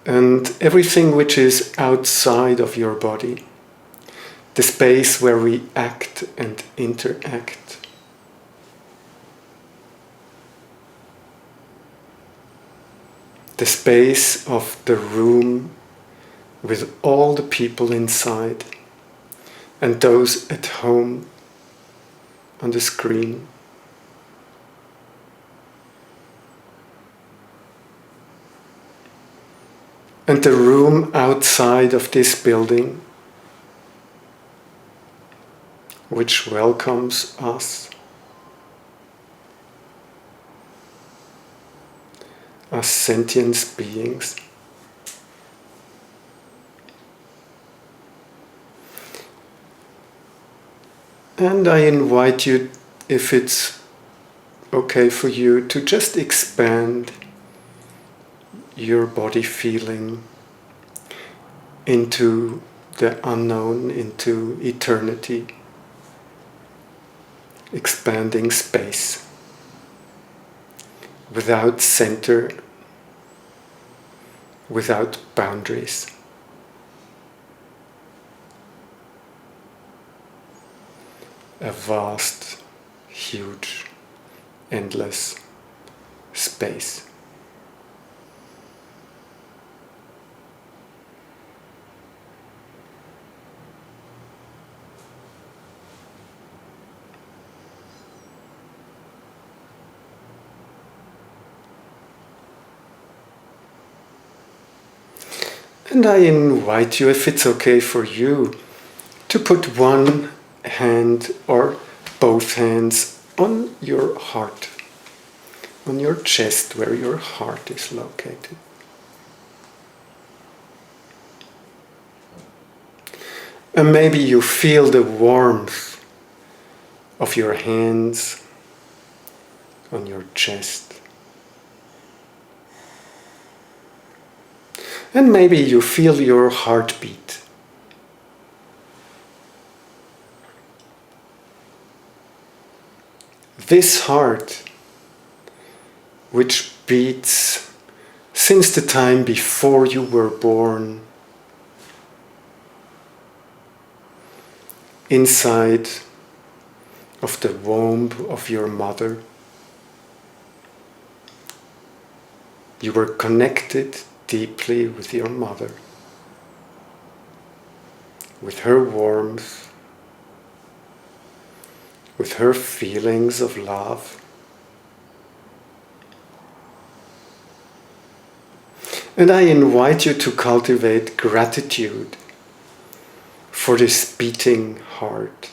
And everything which is outside of your body, the space where we act and interact, the space of the room with all the people inside and those at home on the screen. And the room outside of this building, which welcomes us as sentient beings. And I invite you, if it's okay for you, to just expand your body feeling into the unknown, into eternity, expanding space. without center, without boundaries. A vast, huge, endless space. And I invite you, if it's okay for you, to put one hand or both hands on your heart, on your chest where your heart is located. And maybe you feel the warmth of your hands on your chest. And maybe you feel your heartbeat. This heart, which beats since the time before you were born, inside of the womb of your mother, you were connected deeply with your mother, with her warmth, with her feelings of love. And I invite you to cultivate gratitude for this beating heart.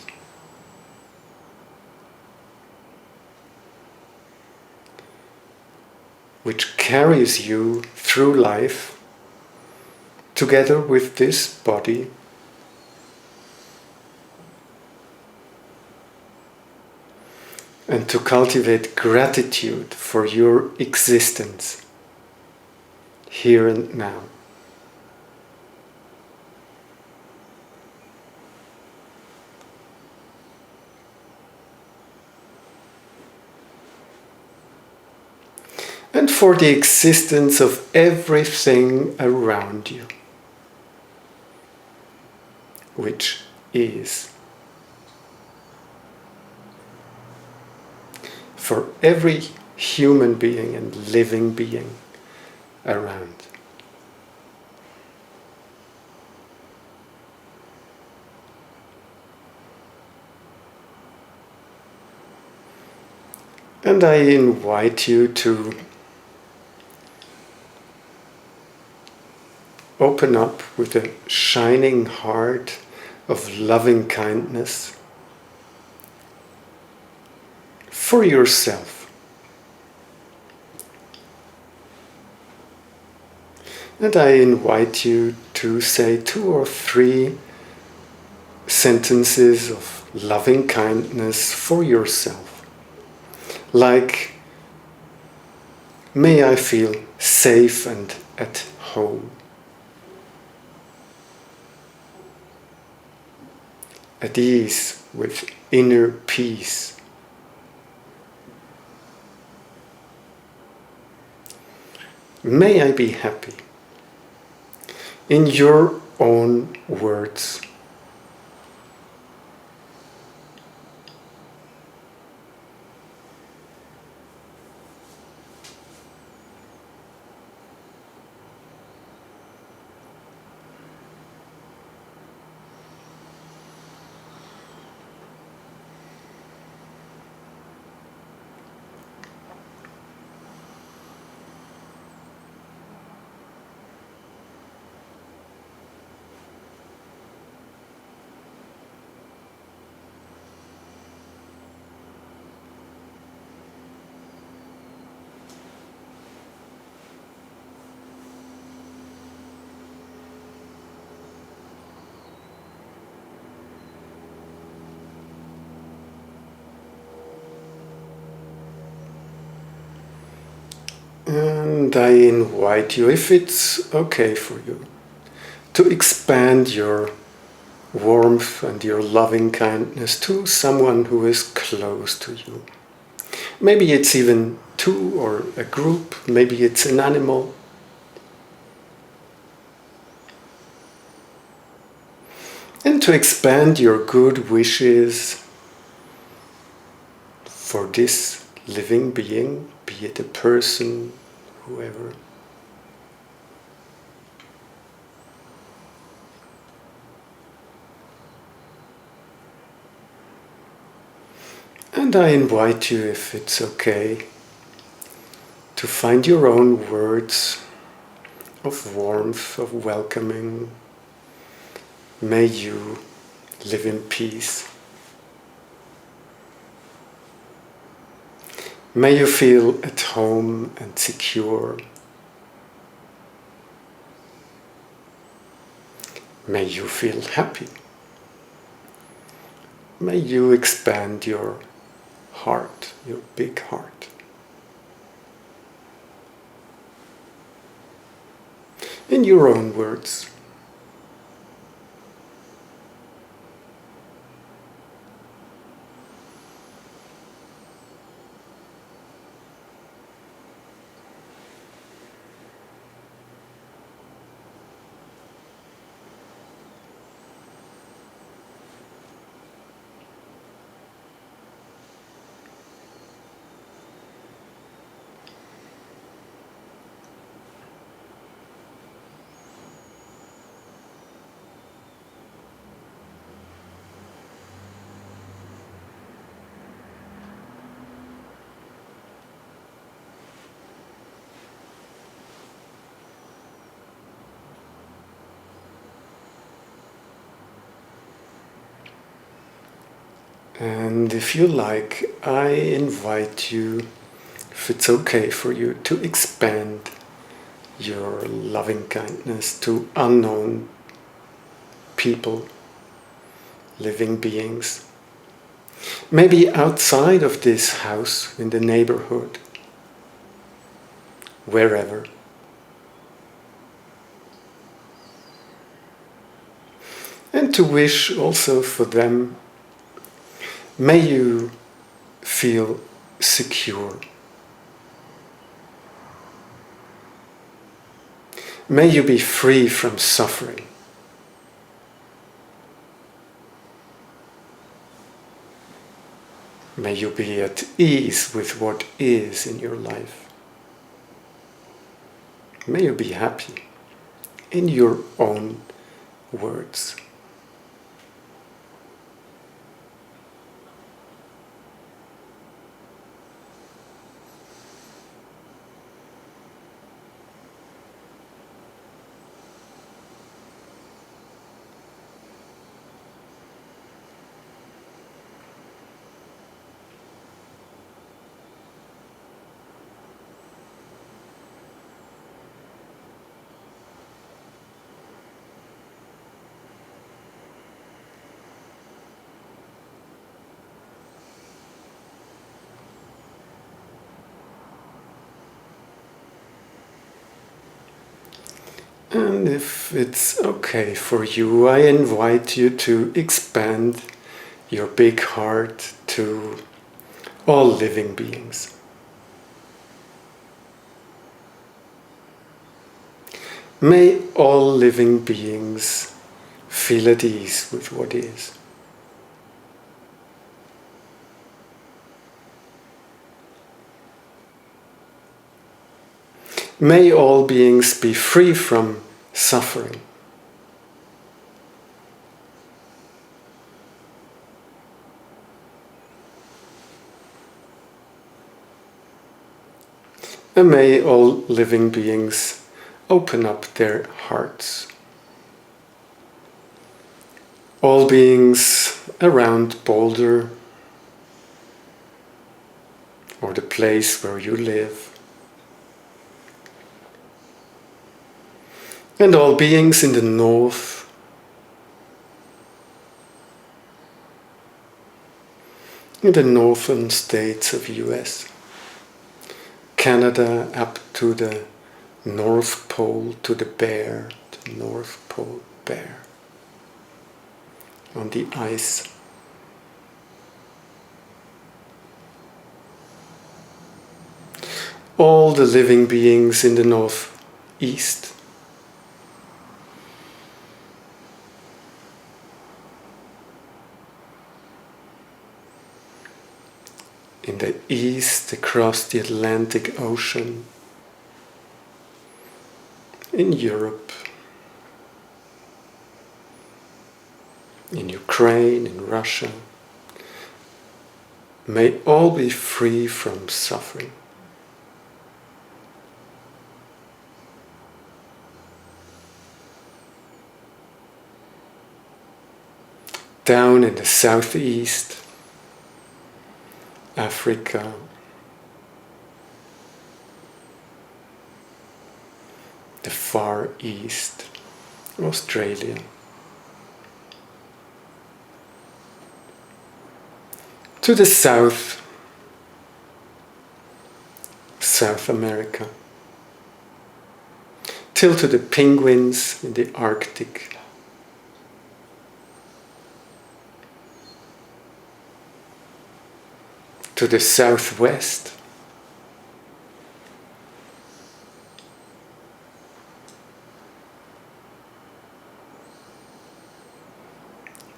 Which carries you through life together with this body, and to cultivate gratitude for your existence here and now. And for the existence of everything around you, which is. For every human being and living being around. And I invite you to open up with a shining heart of loving kindness for yourself. And I invite you to say 2 or 3 sentences of loving kindness for yourself. Like, may I feel safe and at home. At ease with inner peace. May I be happy in your own words. And I invite you, if it's okay for you, to expand your warmth and your loving kindness to someone who is close to you. Maybe it's even two or a group, maybe it's an animal. And to expand your good wishes for this living being, be it a person, whoever. And I invite you, if it's okay, to find your own words of warmth, of welcoming. May you live in peace. May you feel at home and secure. May you feel happy. May you expand your heart, your big heart. In your own words. And if you like, I invite you, if it's okay for you, to expand your loving kindness to unknown people, living beings. Maybe outside of this house, in the neighborhood, wherever. And to wish also for them, may you feel secure. May you be free from suffering. May you be at ease with what is in your life. May you be happy in your own words. And if it's okay for you, I invite you to expand your big heart to all living beings. May all living beings feel at ease with what is. May all beings be free from suffering. And may all living beings open up their hearts. All beings around Boulder, or the place where you live, and all beings in the north, in the northern states of US, Canada up to the North Pole, to the bear, the North Pole bear, on the ice. all the living beings in the northeast. In the east, across the Atlantic Ocean, in Europe, in Ukraine, in Russia, may all be free from suffering. Down in the southeast, Africa, the Far East, Australia, to the south, South America, till to the penguins in the Arctic. To the southwest,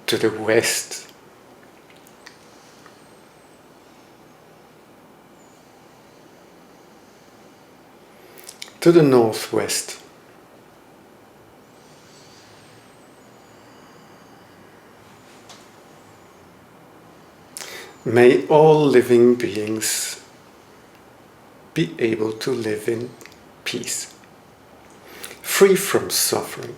to the west, to the northwest, may all living beings be able to live in peace, free from suffering.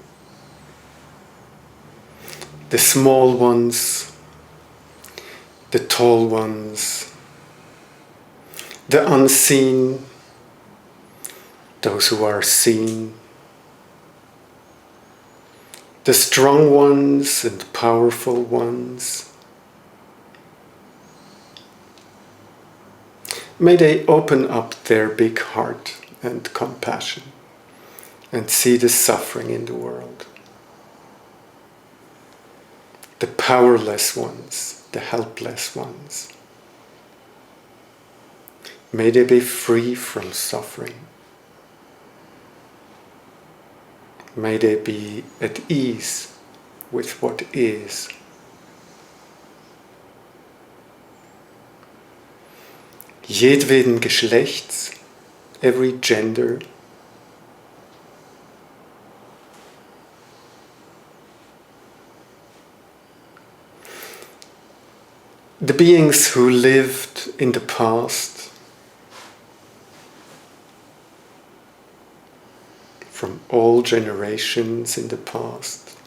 The small ones, the tall ones, the unseen, those who are seen, the strong ones and powerful ones. May they open up their big heart and compassion and see the suffering in the world. The powerless ones, the helpless ones. May they be free from suffering. May they be at ease with what is. Jedweden Geschlechts, every gender, the beings who lived in the past, from all generations in the past,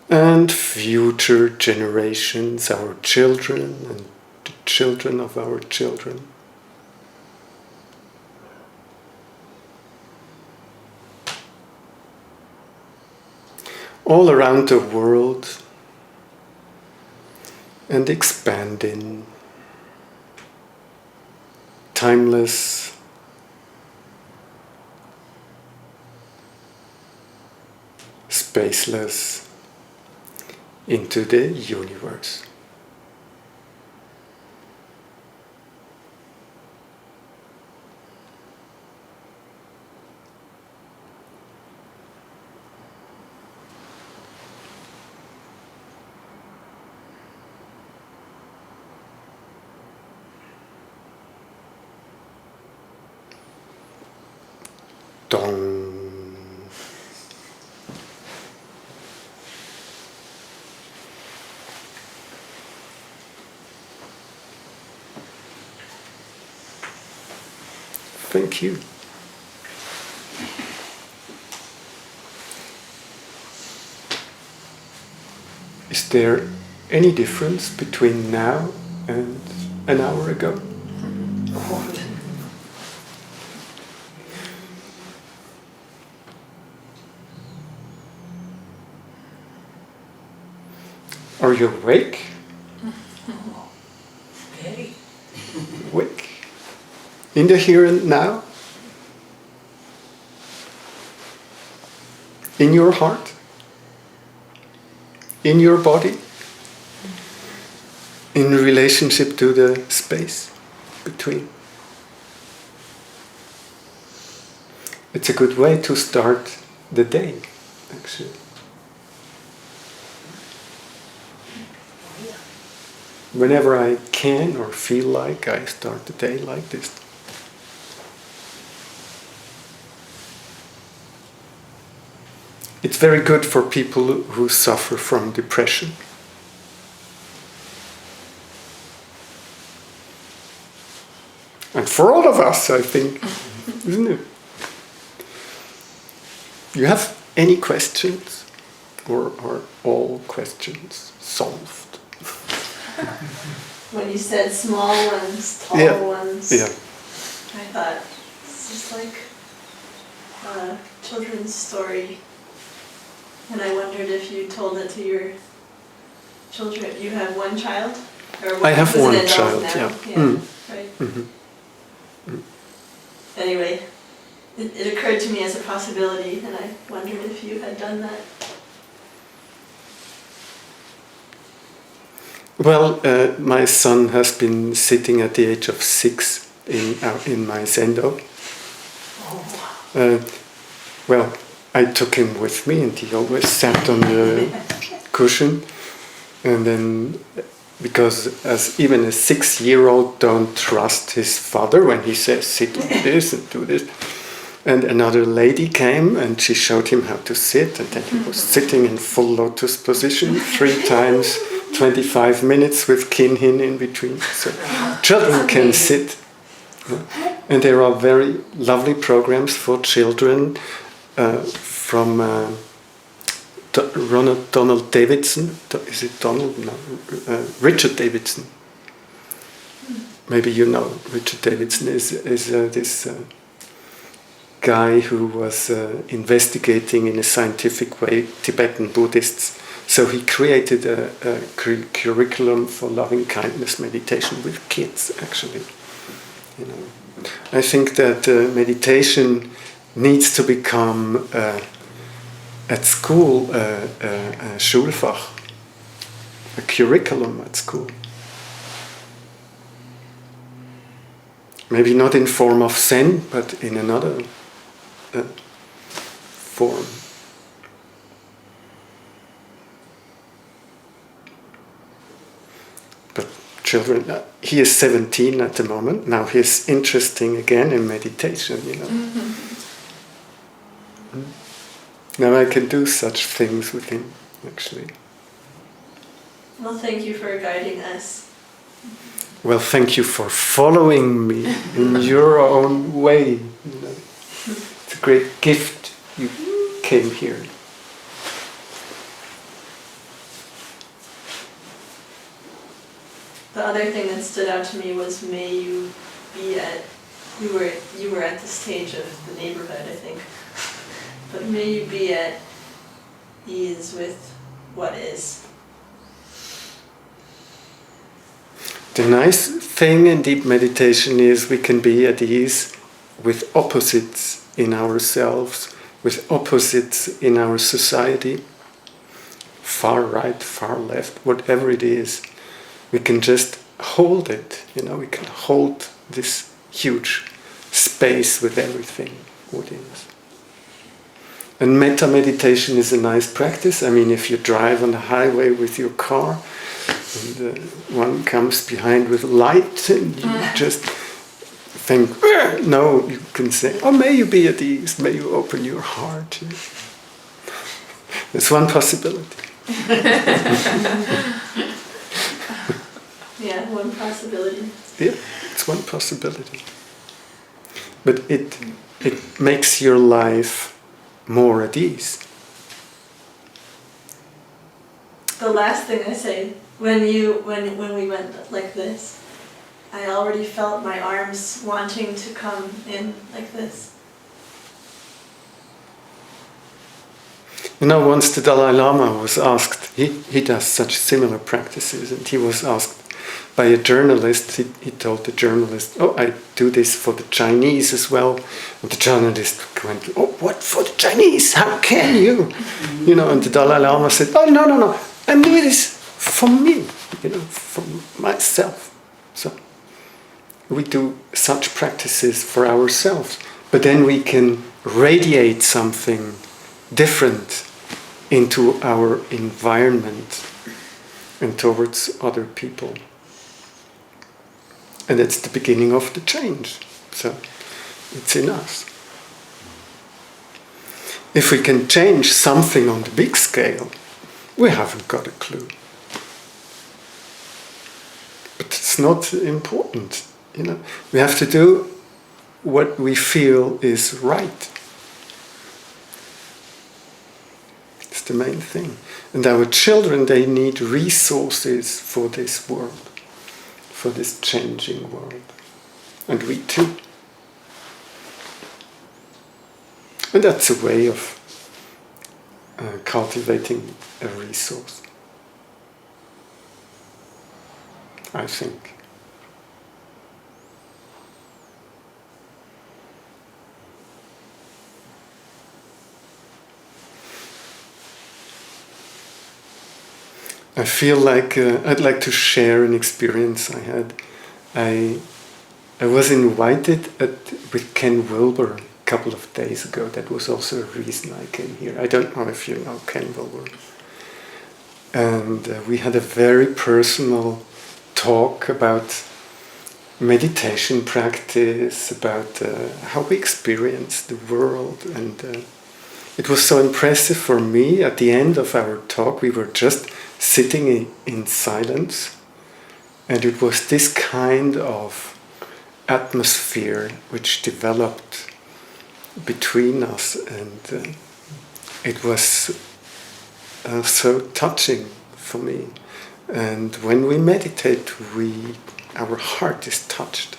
and future generations, our children and the children of our children. All around the world and expanding, timeless, spaceless, into the universe. Dong. Thank you. Is there any difference between now and an hour ago? Are you awake? Very. Awake? In the here and now? In your heart? In your body? In relationship to the space between? it's a good way to start the day, actually. Whenever I can or feel like, I start the day like this. It's very good for people who suffer from depression. And for all of us, I think, isn't it? You have any questions? Or are all questions solved? When you said small ones, tall ones, Yeah. I thought it's just like a children's story. And I wondered if you told it to your children. You have one child? Or I have was it one adult child, now? yeah. Right. Mm-hmm. Anyway, it occurred to me as a possibility, and I wondered if you had done that. Well, my son has been sitting at the age of 6 in my zendo. Well, I took him with me, and he always sat on the cushion. And then, because as even a 6-year-old don't trust his father when he says, sit like this and do this. And another lady came and she showed him how to sit, and then he was sitting in full lotus position 3 times, 25 minutes with kin-hin in between. So children can sit. And there are very lovely programs for children from Donald Davidson. Is it Donald? No. Richard Davidson. Maybe you know Richard Davidson is this guy who was investigating in a scientific way Tibetan Buddhists. So he created a curriculum for loving kindness meditation with kids, actually. You know, I think that meditation needs to become at school a Schulfach, a curriculum at school. Maybe not in form of Zen, but in another form. But children, he is 17 at the moment. Now he's interested again in meditation, you know. Now I can do such things with him, actually. Well, thank you for guiding us. Well, thank you for following me in your own way. You know. It's a great gift you came here. The other thing that stood out to me was may you be at, you were at the stage of the neighborhood, I think, but may you be at ease with what is. The nice thing in deep meditation is we can be at ease with opposites in ourselves, with opposites in our society, far right, far left, whatever it is. We can just hold it, you know, we can hold this huge space with everything, what is. And Metta-Meditation is a nice practice. I mean, if you drive on the highway with your car, and one comes behind with light, and you just think, no, you can say, oh, may you be at ease, may you open your heart. It's one possibility. Yeah, one possibility. Yeah, it's one possibility. But it makes your life more at ease. The last thing I say, when we went like this, I already felt my arms wanting to come in like this. You know, once the Dalai Lama was asked, he does such similar practices, and he was asked by a journalist, he told the journalist, oh, I do this for the Chinese as well. And the journalist went, oh, what, for the Chinese? How can you? You know, and the Dalai Lama said, oh, no, I'm doing this for me, you know, for myself. So we do such practices for ourselves, but then we can radiate something different into our environment and towards other people. And it's the beginning of the change. So it's in us. If we can change something on the big scale, we haven't got a clue. But it's not important, you know. We have to do what we feel is right. It's the main thing. And our children, they need resources for this world, for this changing world. And we too. And that's a way of cultivating a resource, I think. I feel like I'd like to share an experience I had. I was invited with Ken Wilber a couple of days ago. That was also a reason I came here. I don't know if you know Ken Wilber. And we had a very personal talk about meditation practice, about how we experience the world. And it was so impressive for me. At the end of our talk, we were just sitting in silence. And it was this kind of atmosphere which developed between us, and it was so touching for me. And when we meditate, our heart is touched.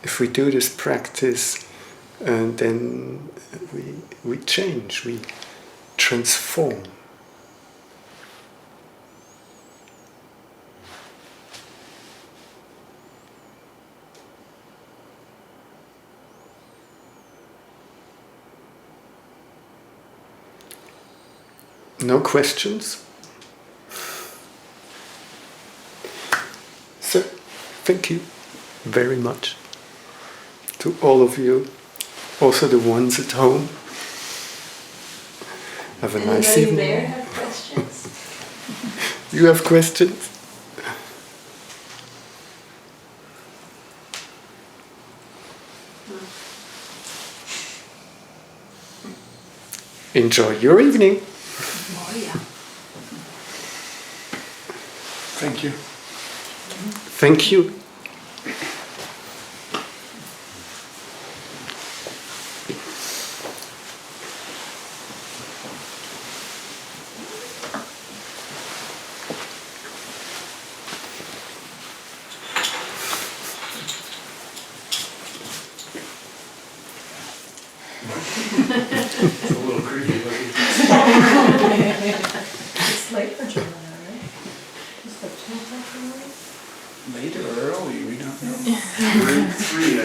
If we do this practice, then we change, we transform. No questions? So, thank you very much to all of you, also the ones at home. Have a nice evening. Anybody there have questions? You have questions? Enjoy your evening. Oh, yeah. Thank you. Thank you. It's a little creepy looking. It's late for Joanna, right? Is the 2 o'clock early? Late or early, we don't know. 3, I